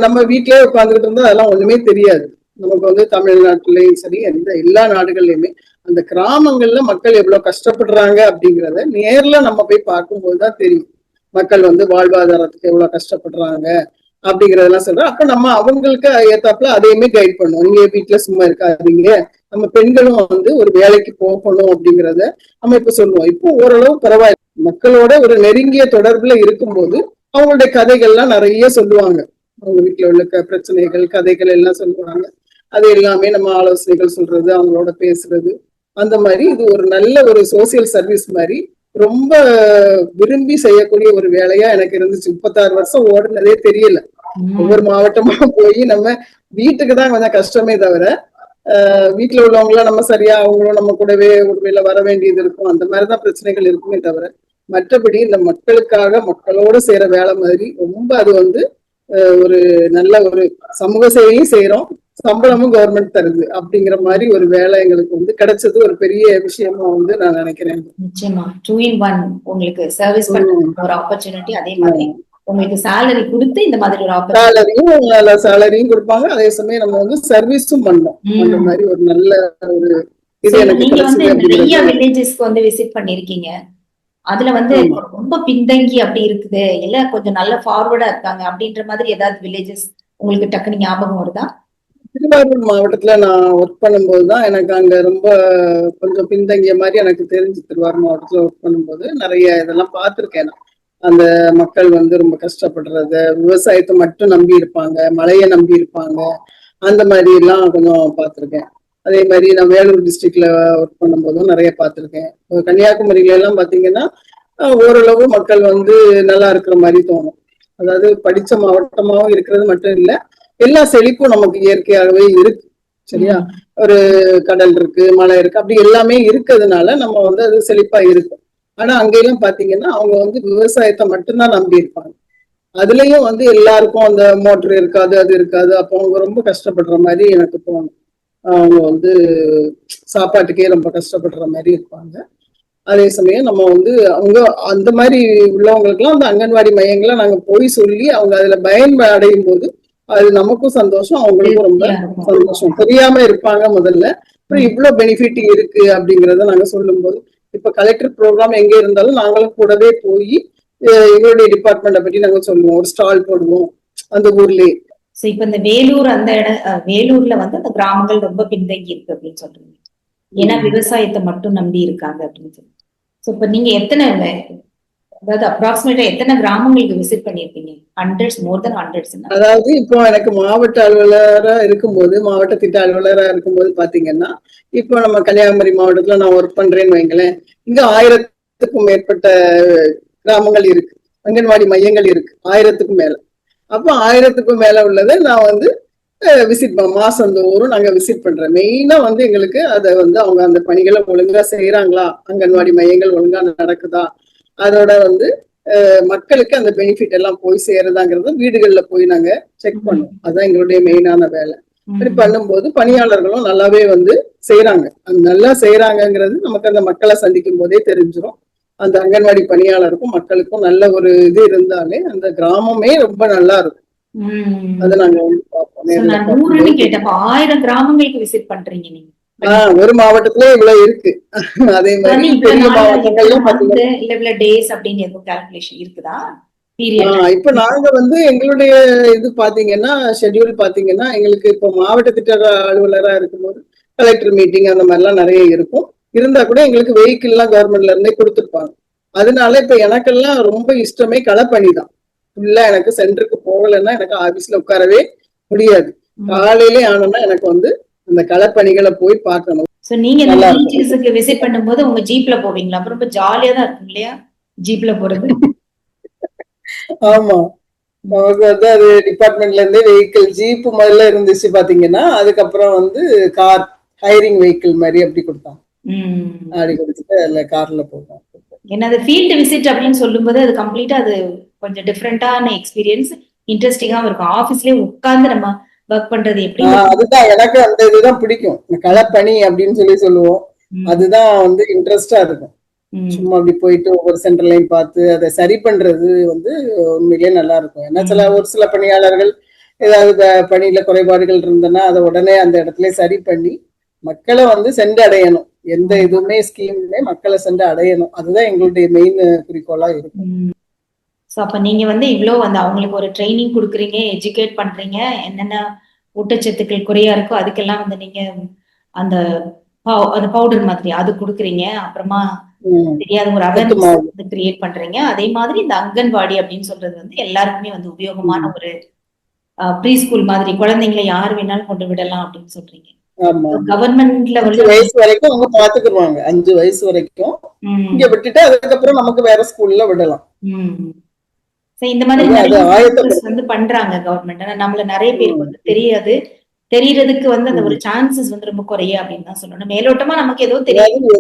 நம்ம வீட்லயே உட்காந்துக்கிட்டு இருந்தா அதெல்லாம் ஒண்ணுமே தெரியாது. நமக்கு தமிழ்நாட்டிலயும் சரி எல்லா நாடுகள்லயுமே அந்த கிராமங்கள்ல மக்கள் எவ்வளவு கஷ்டப்படுறாங்க அப்படிங்கிறத நேர்ல நம்ம போய் பார்க்கும்போதுதான் தெரியும். மக்கள் வாழ்வாதாரத்துக்கு எவ்வளவு கஷ்டப்படுறாங்க அப்படிங்கறதெல்லாம் சொல்றோம். அப்ப நம்ம அவங்களுக்கு ஏத்தாப்புல அதையுமே கைட் பண்ணுவோம். நீங்க வீட்டுல சும்மா இருக்காதீங்க, நம்ம பெண்களும் ஒரு வேலைக்கு போகணும் அப்படிங்கறத நம்ம இப்ப சொல்லுவோம். இப்போ ஓரளவு பரவாயில்ல, மக்களோட ஒரு நெருங்கிய தொடர்புல இருக்கும்போது அவங்களுடைய கதைகள்லாம் நிறைய சொல்லுவாங்க. அவங்க வீட்டுல உள்ள பிரச்சனைகள் கதைகள் எல்லாம் சொல்லுவாங்க. அது எல்லாமே நம்ம ஆலோசனைகள் சொல்றது, அவங்களோட பேசுறது, அந்த மாதிரி இது ஒரு நல்ல ஒரு சோசியல் சர்வீஸ் மாதிரி ரொம்ப விரும்பி செய்யக்கூடிய ஒரு வேலையா எனக்கு இருந்துச்சு. 36 வருஷம் ஓடுனதே தெரியல. ஒவ்வொரு மாவட்டமா போய் நம்ம வீட்டுக்குதான் கொஞ்சம் கஷ்டமே தவிர வீட்டுல உள்ளவங்கள நம்ம சரியா அவங்களும் நம்ம கூடவே ஒருவேளை வர வேண்டியது இருக்கும். அந்த மாதிரிதான் பிரச்சனைகள் இருக்குமே தவிர மற்றபடி இந்த மக்களுக்காக மக்களோட செய்யற வேலை மாதிரி ரொம்ப அது ஒரு நல்ல ஒரு சமூக சேவையும் செய்யறோம், சம்பளமும் கவர்மெண்ட் தருது அப்படிங்கிற மாதிரி ஒரு வேலை எங்களுக்கு கிடைச்சது ஒரு பெரிய விஷயமா நான் நினைக்கிறேன். நிச்சயமா 2 in 1 உங்களுக்கு சர்வீஸ் பண்ற ஒரு ஆப்பர்ச்சுனிட்டி, அதே மாதிரி உங்களுக்கு salary கொடுத்து இந்த மாதிரி ஒரு ஆப்பர்ச்சுனிட்டி, சேலரியும் கொடுப்பாங்க, அதே சமயம் நம்ம சர்வீஸும் பண்ணோம். அந்த மாதிரி ஒரு நல்ல ஒரு இது எனக்கு நிறைய வில்லேஜஸ்க்கு விசிட் பண்ணிருக்கீங்க. அதுல ரொம்ப பின்தங்கி அப்படி இருக்குது, இல்ல கொஞ்சம் நல்ல ஃபார்வர்டா இருக்காங்க அப்படின்ற மாதிரி ஏதாவது வில்லேஜஸ் உங்களுக்கு டக்குனு ஞாபகம் வருதா? திருவாரூர் மாவட்டத்துல நான் ஒர்க் பண்ணும்போது தான் எனக்கு அங்க ரொம்ப கொஞ்சம் பின்தங்கிய மாதிரி எனக்கு தெரிஞ்சு. திருவாரூர் மாவட்டத்துல ஒர்க் பண்ணும்போது நிறைய இதெல்லாம் பார்த்திருக்கேன் நான். அந்த மக்கள் வந்து ரொம்ப கஷ்டப்படுறத, விவசாயத்தை மட்டும் நம்பி இருப்பாங்க, மழையை நம்பி இருப்பாங்க, அந்த மாதிரி எல்லாம் கொஞ்சம் பார்த்திருக்கேன். அதே மாதிரி நான் வேலூர் டிஸ்ட்ரிக்ட்ல ஒர்க் பண்ணும்போதும் நிறைய பார்த்திருக்கேன். கன்னியாகுமரியில எல்லாம் பாத்தீங்கன்னா ஓரளவு மக்கள் வந்து நல்லா இருக்கிற மாதிரி தோணும். அதாவது படிச்ச மாவட்டமாவும் இருக்கிறது மட்டும் இல்ல, எல்லா செழிப்பும் நமக்கு இயற்கையாகவே இருக்கு. சரியா? ஒரு கடல் இருக்கு, மலை இருக்கு, அப்படி எல்லாமே இருக்கிறதுனால நம்ம வந்து அது செழிப்பா இருக்கும். ஆனா அங்கெல்லாம் பாத்தீங்கன்னா அவங்க வந்து விவசாயத்தை மட்டும்தான் நம்பி இருப்பாங்க. அதுலயும் வந்து எல்லாருக்கும் அந்த மோட்டர் இருக்காது, அது இருக்காது. அப்போ அவங்க ரொம்ப கஷ்டப்படுற மாதிரி எனக்கு தோணும். அவங்க வந்து சாப்பாட்டுக்கே ரொம்ப கஷ்டப்படுற மாதிரி இருப்பாங்க. அதே சமயம் நம்ம வந்து அவங்க அந்த மாதிரி உள்ளவங்களுக்குலாம் அந்த அங்கன்வாடி மையங்களை நாங்க போய் சொல்லி அவங்க அதுல பயன் அடையும் போது அது நமக்கும் சந்தோஷம், அவங்களுக்கும் ரொம்ப சந்தோஷம். தெரியாம இருப்பாங்க முதல்ல, அப்புறம் இவ்வளவு பெனிஃபிட் இருக்கு அப்படிங்கறத நாங்க சொல்லும் போது, இப்ப கலெக்டர் ப்ரோக்ராம் எங்க இருந்தாலும் நாங்களும் கூடவே போய் எங்களுடைய டிபார்ட்மெண்ட்டை பத்தி நாங்க சொல்லுவோம். ஒரு ஸ்டால் போடுவோம் அந்த ஊர்லயே. சோ இப்ப இந்த வேலூர் அந்த வேலூர்ல வந்து அந்த கிராமங்கள் ரொம்ப பின்தங்கி இருக்கு அப்படின்னு சொல்றீங்க. ஏன்னா விவசாயத்தை மட்டும் நம்பி இருக்காங்க அப்படின்னு சொல்லி. சோ இப்ப நீங்க எத்தனை, அதாவது அப்ராக்சிமேட்டா எத்தனை கிராமங்களுக்கு விசிட் பண்ணிருப்பீங்க? ஹண்ட்ரட்ஸ், மோர் தென் ஹண்ட்ரட்ஸ். அதாவது இப்போ எனக்கு மாவட்ட அலுவலரா இருக்கும்போது, மாவட்ட திட்ட அலுவலரா இருக்கும்போது பாத்தீங்கன்னா, இப்போ நம்ம கன்னியாகுமரி மாவட்டத்துல நான் ஒர்க் பண்றேன்னு வைங்களேன், இங்க 1000க்கும் மேற்பட்ட கிராமங்கள் இருக்கு, அங்கன்வாடி மையங்கள் இருக்கு, 1000க்கும் மேல. அப்போ 1000க்கும் மேல உள்ளதை நான் வந்து விசிட் மாசந்தோறும் நாங்க விசிட் பண்றோம். மெயினா வந்து எங்களுக்கு அதை வந்து அவங்க அந்த பணிகளை ஒழுங்கா செய்யறாங்களா, அங்கன்வாடி மையங்கள் ஒழுங்கா நடக்குதா, அதோட வந்து மக்களுக்கு அந்த பெனிஃபிட் எல்லாம் போய் சேருதாங்கிறது வீடுகள்ல போய் நாங்க செக் பண்ணுவோம். அதுதான் எங்களுடைய மெயினான வேலை. அப்படி பண்ணும்போது பணியாளர்களும் நல்லாவே வந்து செய்யறாங்க. அது நல்லா செய்யறாங்கிறது நமக்கு அந்த மக்களை சந்திக்கும் போதே தெரிஞ்சிடும். அந்த அங்கன்வாடி பணியாளருக்கும் மக்களுக்கும் நல்ல ஒரு இது இருந்தாலே அந்த கிராமமே ரொம்ப நல்லா இருக்கும். அதை நாங்க வந்து பார்ப்போம். கேட்டப்ப 1000 கிராமங்களுக்கு விசிட் பண்றீங்க நீங்க? ஒரு மாவட்டத்திலே இவ்வளவு இருக்கு. அதே மாதிரி பெரிய மாவட்டங்கள்ல பாத்தீங்கன்னா டேஸ் அப்படின்னு எதுவும் கால்குலேஷன் இருக்குதா? இப்ப நாங்க வந்து எங்களுடைய இது பாத்தீங்கன்னா ஷெட்யூல் பாத்தீங்கன்னா எங்களுக்கு இப்ப மாவட்ட திட்ட அலுவலரா இருக்கும்போது கலெக்டர் மீட்டிங் அந்த மாதிரிலாம் நிறைய இருக்கும். இருந்தா கூட எங்களுக்கு வெஹிக்கிள் எல்லாம் கவர்மெண்ட்ல இருந்தே கொடுத்துருப்பாங்க. அதனால இப்ப எனக்கெல்லாம் ரொம்ப இஷ்டமே களப்பணி தான். ஃபுல்லா எனக்கு சென்டருக்கு போகலைன்னா எனக்கு ஆபீஸ்ல உட்காரவே முடியாது. காலையிலே ஆனோம்னா எனக்கு வந்து அந்த களப்பணிகளை போய் பார்க்கணும். சோ நீங்க விசிட் பண்ணும்போது உங்க ஜீப்ல போவீங்களா? அப்ப ரொம்ப ஜாலியா தான் இருக்கும் இல்லையா ஜீப்ல போறது? ஆமா, நமக்கு வந்து அது டிபார்ட்மெண்ட்ல இருந்தே வெஹிக்கிள் ஜீப் முதல்ல இருந்துச்சு பாத்தீங்கன்னா, அதுக்கப்புறம் வந்து கார் ஹைரிங் வெஹிக்கிள் மாதிரி அப்படி கொடுத்தாங்க. அப்படி கொடுத்துட்டு அதுல கார்ல போவோம். ஏன்னா அது ஃபீல்டு விசிட் அப்படின்னு சொல்லும்போது அது கம்ப்ளீட்டா அது கொஞ்சம் டிஃப்ரெண்டான எக்ஸ்பீரியன்ஸ், இன்ட்ரெஸ்டிங்கா இருக்கும். ஆபீஸ்லயே உட்கார்ந்து நம்ம ஒர்க் பண்றது எப்படி? அதுதான் எனக்கு அந்த இதுதான் பிடிக்கும். களப்பணி அப்படின்னு சொல்லுவோம். அதுதான் வந்து இன்ட்ரெஸ்டா இருக்கும். சும்மா அப்படி போயிட்டு ஒவ்வொரு சென்டர்லையும் பார்த்து அதை சரி பண்றது வந்து உண்மையிலேயே நல்லா இருக்கும். ஏன்னா ஒரு சில பணியாளர்கள் ஏதாவது பணியில குறைபாடுகள் இருந்ததுன்னா அதை உடனே அந்த இடத்துல சரி பண்ணி மக்களை வந்து சென்று அடையணும். எந்த இதுவுமே ஸ்கீமுமே மக்களை சென்று அடையணும். அதுதான் எங்களுடைய மெயின் குறிக்கோளா இருக்கும். அப்ப நீங்க வந்து இவ்வளவு வந்து அவங்களுக்கு ஒரு ட்ரைனிங் கொடுக்குறீங்க, எஜுகேட் பண்றீங்க, என்னென்ன ஊட்டச்சத்துக்கள் குறையா இருக்கோ அதுக்கெல்லாம் வந்து நீங்க அந்த பவுடர் மாதிரி அது கொடுக்குறீங்க. அப்புறமா தெரியாத ஒரு அவேர்னஸ் கிரியேட் பண்றீங்க. அதே மாதிரி இந்த அங்கன்வாடி அப்படின்னு சொல்றது வந்து எல்லாருக்குமே வந்து உபயோகமான ஒரு ப்ரீ ஸ்கூல் மாதிரி, குழந்தைங்களை யார் வேணாலும் கொண்டு விடலாம் அப்படின்னு சொல்றீங்க. கவர்மெண்ட்ல 5 வயசு வரைக்கும் அவங்க பாத்துக்குவாங்க. 5 வயசு வரைக்கும் இங்க விட்டுட்டு அதுக்கப்புறம் நமக்கு வேற ஸ்கூல்ல விடலாம். இந்த மாதிரி வந்து பண்றாங்க கவர்மெண்ட். ஆனா நம்மள நிறைய பேருக்கு வந்து தெரியாது. தெரியறதுக்கு வந்து அந்த ஒரு சான்சஸ் வந்து ரொம்ப குறைய அப்படின்னு தான் சொல்லணும். மேலோட்டமா நமக்கு ஏதோ தெரியாது.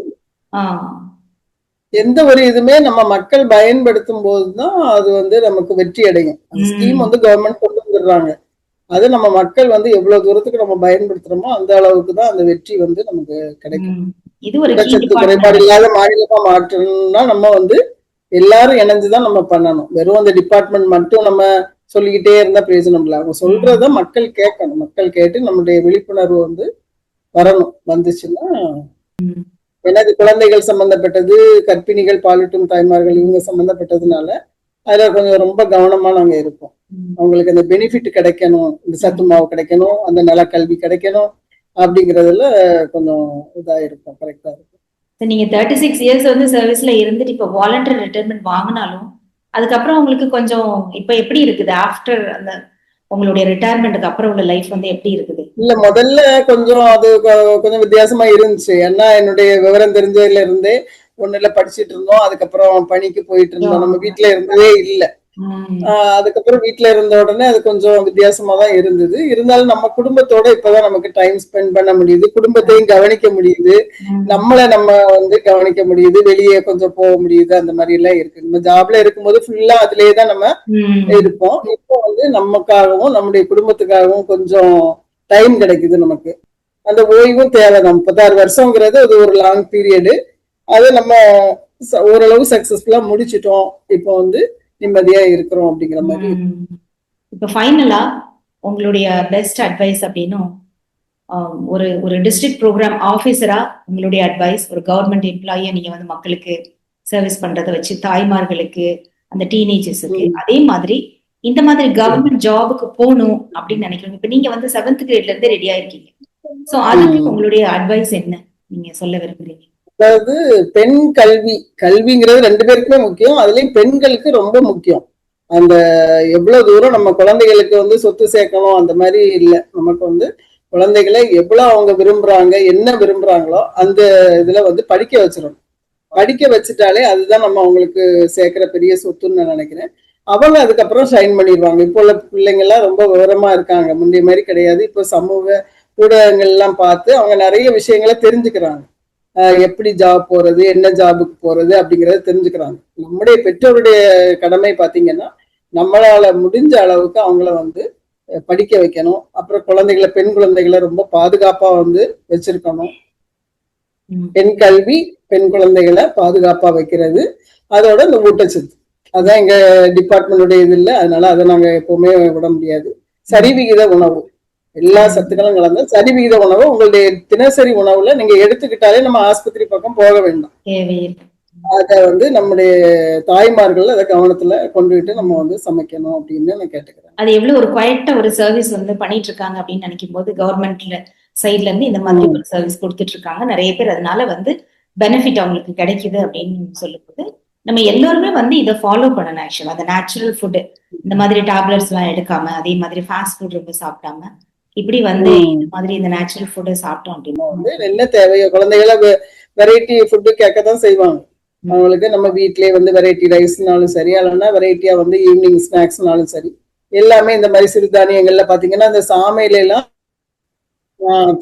எந்த ஒரு இதுமே நம்ம மக்கள் பயன்படுத்தும் போதுதான் அது வந்து நமக்கு வெற்றி அடையும். ஸ்கீம் வந்து கவர்மெண்ட் கொண்டு வந்துடுறாங்க. அது நம்ம மக்கள் வந்து எவ்வளவு தூரத்துக்கு நம்ம பயன்படுத்துறோமோ அந்த அளவுக்கு தான் அந்த வெற்றி வந்து நமக்கு கிடைக்கும். ஊட்டச்சத்து குறைபாடு இல்லாத மாநிலமா மாற்றணும்னா நம்ம வந்து எல்லாரும் இணைஞ்சுதான் நம்ம பண்ணணும். வெறும் அந்த டிபார்ட்மெண்ட் மட்டும் நம்ம சொல்லிக்கிட்டே இருந்தா பிரயோஜனம் இல்லை. அவங்க சொல்றத மக்கள் கேட்கணும். மக்கள் கேட்டு நம்மளுடைய விழிப்புணர்வு வந்து வரணும். வந்துச்சுன்னா எனது குழந்தைகள் சம்பந்தப்பட்டது, கர்ப்பிணிகள், பாலூட்டும் தாய்மார்கள் இவங்க சம்பந்தப்பட்டதுனால அதுல கொஞ்சம் ரொம்ப கவனமா நாங்க இருப்போம். அவங்களுக்கு அந்த பெனிஃபிட் கிடைக்கணும், இந்த சத்து மாவு கிடைக்கணும், அந்த நல கல்வி கிடைக்கணும் அப்படிங்கறதுல கொஞ்சம் இதா இருக்கும், கரெக்டா இருக்கும். நீங்க 36 இயர்ஸ் வந்து சர்வீஸ்ல இருந்துட்டு இப்ப வாலண்டரி ரிட்டைர்மெண்ட் வாங்கினாலும் அதுக்கப்புறம் உங்களுக்கு கொஞ்சம் இப்ப எப்படி இருக்குது ஆஃப்டர் அந்த உங்களுடைய ரிட்டையர்மெண்ட்டுக்கு அப்புறம் உள்ள லைஃப் வந்து எப்படி இருக்குது? இல்ல முதல்ல கொஞ்சம் அது கொஞ்சம் வித்தியாசமா இருந்துச்சு. ஏன்னா என்னுடைய விவரம் தெரிஞ்சதுல இருந்தே ஒண்ணுல படிச்சுட்டு இருந்தோம், அதுக்கப்புறம் பணிக்கு போயிட்டு இருந்தோம், நம்ம வீட்டுல இருந்ததே இல்ல. அதுக்கப்புறம் வீட்டுல இருந்த உடனே அது கொஞ்சம் வித்தியாசமா தான் இருந்தது. இருந்தாலும் நம்ம குடும்பத்தோட இப்பதான் நமக்கு டைம் ஸ்பெண்ட் பண்ண முடியுது, குடும்பத்தையும் கவனிக்க முடியுது, நம்மள நம்ம வந்து கவனிக்க முடியுது, வெளியே கொஞ்சம் போக முடியுது, அந்த மாதிரி எல்லாம் இருக்கு. நம்ம ஜாப்ல இருக்கும்போது ஃபுல்லா அதுலயே தான் நம்ம இருப்போம். இப்போ வந்து நமக்காகவும் நம்முடைய குடும்பத்துக்காகவும் கொஞ்சம் டைம் கிடைக்குது நமக்கு. அந்த ஓய்வும் தேவைதான். 36 வருஷங்கிறது அது ஒரு லாங் பீரியடு. அதை நம்ம ஓரளவு சக்சஸ்ஃபுல்லா முடிச்சிட்டோம். இப்போ வந்து நிம்மதியா இருக்கிறோம் அப்படிங்கிற மாதிரி. இப்ப ஃபைனலா உங்களுடைய பெஸ்ட் அட்வைஸ் அப்படின்னும் ஒரு ஒரு டிஸ்ட்ரிக்ட் ப்ரோக்ராம் ஆபீசரா உங்களுடைய அட்வைஸ், ஒரு கவர்மெண்ட் எம்ப்ளாயியா நீங்க வந்து மக்களுக்கு சர்வீஸ் பண்றதை வச்சு தாய்மார்களுக்கு அந்த டீனேஜர்ஸுக்கு அதே மாதிரி இந்த மாதிரி கவர்மெண்ட் ஜாபுக்கு போகணும் அப்படின்னு நினைக்கிறீங்க. இப்ப நீங்க வந்து 7th கிரேட்ல இருந்து ரெடியா இருக்கீங்க. சோ அதுக்கு உங்களுடைய அட்வைஸ் என்ன நீங்க சொல்ல விரும்புறீங்க? அதாவது பெண் கல்வி, கல்விங்கிறது 2 பேருக்குமே முக்கியம், அதுலயும் பெண்களுக்கு ரொம்ப முக்கியம். அந்த எவ்வளவு தூரம் நம்ம குழந்தைகளுக்கு வந்து சொத்து சேர்க்கணும் அந்த மாதிரி இல்ல, நமக்கு வந்து குழந்தைகளை எவ்வளவு அவங்க விரும்புறாங்க, என்ன விரும்புறாங்களோ அந்த இதுல வந்து படிக்க வச்சிடணும். படிக்க வச்சுட்டாலே அதுதான் நம்ம அவங்களுக்கு சேர்க்கிற பெரிய சொத்துன்னு நான் நினைக்கிறேன். அவங்க அதுக்கப்புறம் ஷைன் பண்ணிடுவாங்க. இப்போ உள்ள பிள்ளைங்க எல்லாம் ரொம்ப விவரமா இருக்காங்க, முந்தைய மாதிரி கிடையாது. இப்போ சமூக ஊடகங்கள் எல்லாம் பார்த்து அவங்க நிறைய விஷயங்களை தெரிஞ்சுக்கிறாங்க. எப்படி ஜாப் போறது, என்ன ஜாபுக்கு போறது அப்படிங்கறத தெரிஞ்சுக்கிறாங்க. நம்முடைய பெற்றோருடைய கடமை பாத்தீங்கன்னா நம்மளால முடிஞ்ச அளவுக்கு அவங்கள வந்து படிக்க வைக்கணும். அப்புறம் குழந்தைகளை, பெண் குழந்தைகளை ரொம்ப பாதுகாப்பா வந்து வச்சிருக்கணும். பெண் கல்வி, பெண் குழந்தைகளை பாதுகாப்பா வைக்கிறது, அதோட இந்த ஊட்டச்சத்து, அதான் எங்க டிபார்ட்மெண்டுடைய இது இல்லை, அதனால அதை நாங்க எப்பவுமே விட முடியாது. சரிவிகித உணவு, எல்லா சத்துக்களும் கலந்த சரிவிகித உணவு உங்களுடைய தினசரி உணவுல நீங்க எடுத்துக்கிட்டாலே நம்ம ஆஸ்பத்திரி பக்கம் போக வேண்டாம். அத வந்து நம்முடைய தாய்மார்கள் அதை கவனத்துல கொண்டுகிட்டு நம்ம வந்து சமைக்கணும் அப்படின்னு நான் கேட்டுக்கிறேன். அது எவ்வளவு ஒரு குவைட்டா ஒரு சர்வீஸ் வந்து பண்ணிட்டு இருக்காங்க அப்படின்னு நினைக்கும் போது கவர்மெண்ட்ல சைட்ல இருந்து இந்த மாதிரி ஒரு சர்வீஸ் கொடுத்துட்டு இருக்காங்க. நிறைய பேர் அதனால வந்து பெனிஃபிட் அவங்களுக்கு கிடைக்குது அப்படின்னு சொல்லும்போது நம்ம எல்லாருமே வந்து இதை ஃபாலோ பண்ணணும். ஆக்சுவலா அந்த நேச்சுரல் ஃபுட், இந்த மாதிரி டேப்லெட்ஸ் எல்லாம் எடுக்காம, அதே மாதிரி ஃபாஸ்ட் ஃபுட் ரொம்ப சாப்பிடாம இப்படி வந்து இந்த மாதிரி இந்த நேச்சுரல் ஃபுட் சாப்பிட்டோம் அப்படின்னா வந்து என்ன தேவையோ குழந்தைகளை வெரைட்டி ஃபுட்டு கேட்கத்தான் செய்வாங்க. அவங்களுக்கு நம்ம வீட்லயே வந்து வெரைட்டி ரைஸ்னாலும் சரி, அல்லனா வெரைட்டியா வந்து ஈவினிங் ஸ்நாக்ஸ்னாலும் சரி, எல்லாமே இந்த மாதிரி சிறுதானியங்கள்ல பாத்தீங்கன்னா இந்த சாமையில எல்லாம்,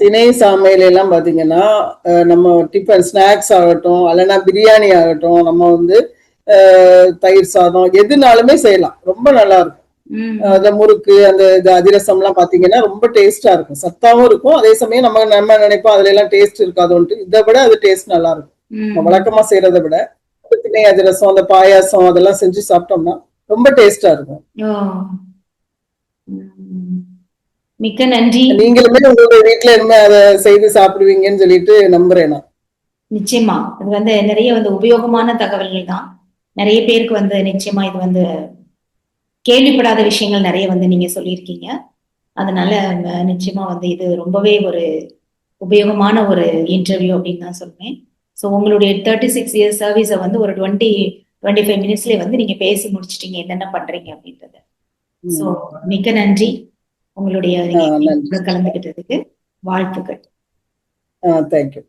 திணை சாமையில எல்லாம் பாத்தீங்கன்னா நம்ம டிஃபன் ஸ்நாக்ஸ் ஆகட்டும், அல்லனா பிரியாணி ஆகட்டும், நம்ம வந்து தயிர் சாதம் எதுனாலுமே செய்யலாம், ரொம்ப நல்லா இருக்கும். அந்த முறுக்கு, அந்த அதிரசம் எல்லாம் பாத்தீங்கன்னா ரொம்ப டேஸ்டா இருக்கும், சத்தாவும் இருக்கும். அதே சமயம் நம்ம நினைப்போம் அதுல எல்லாம் டேஸ்ட் இருக்காதுன்ட்டு, இதை விட அது டேஸ்ட் நல்லா இருக்கும். வழக்கமா செய்யறதை விட திணை அதிரசம், அந்த பாயாசம் அதெல்லாம் செஞ்சு சாப்பிட்டோம்னா ரொம்ப டேஸ்டா இருக்கும். மிக்க நன்றி. நீங்களுமே உங்களுடைய வீட்டுல இனிமே அதை செய்து சாப்பிடுவீங்கன்னு சொல்லிட்டு நம்புறேன் நான். நிச்சயமா இது வந்து நிறைய வந்து உபயோகமான தகவல்கள் தான். நிறைய பேருக்கு வந்து நிச்சயமா இது வந்து கேள்விப்படாத விஷயங்கள் நிறைய வந்து நீங்க சொல்லியிருக்கீங்க. அதனால நிச்சயமா வந்து இது ரொம்பவே ஒரு உபயோகமான ஒரு இன்டர்வியூ அப்படின்னு தான் சொல்லுவேன். ஸோ உங்களுடைய 36 இயர்ஸ் சர்வீஸை வந்து ஒரு 20-25 மினிட்ஸ்லேயே வந்து நீங்க பேசி முடிச்சிட்டீங்க என்னென்ன பண்றீங்க அப்படின்றத. ஸோ மிக்க நன்றி உங்களுடைய கலந்துகிட்டதுக்கு. வாழ்த்துக்கள். தேங்க்யூ.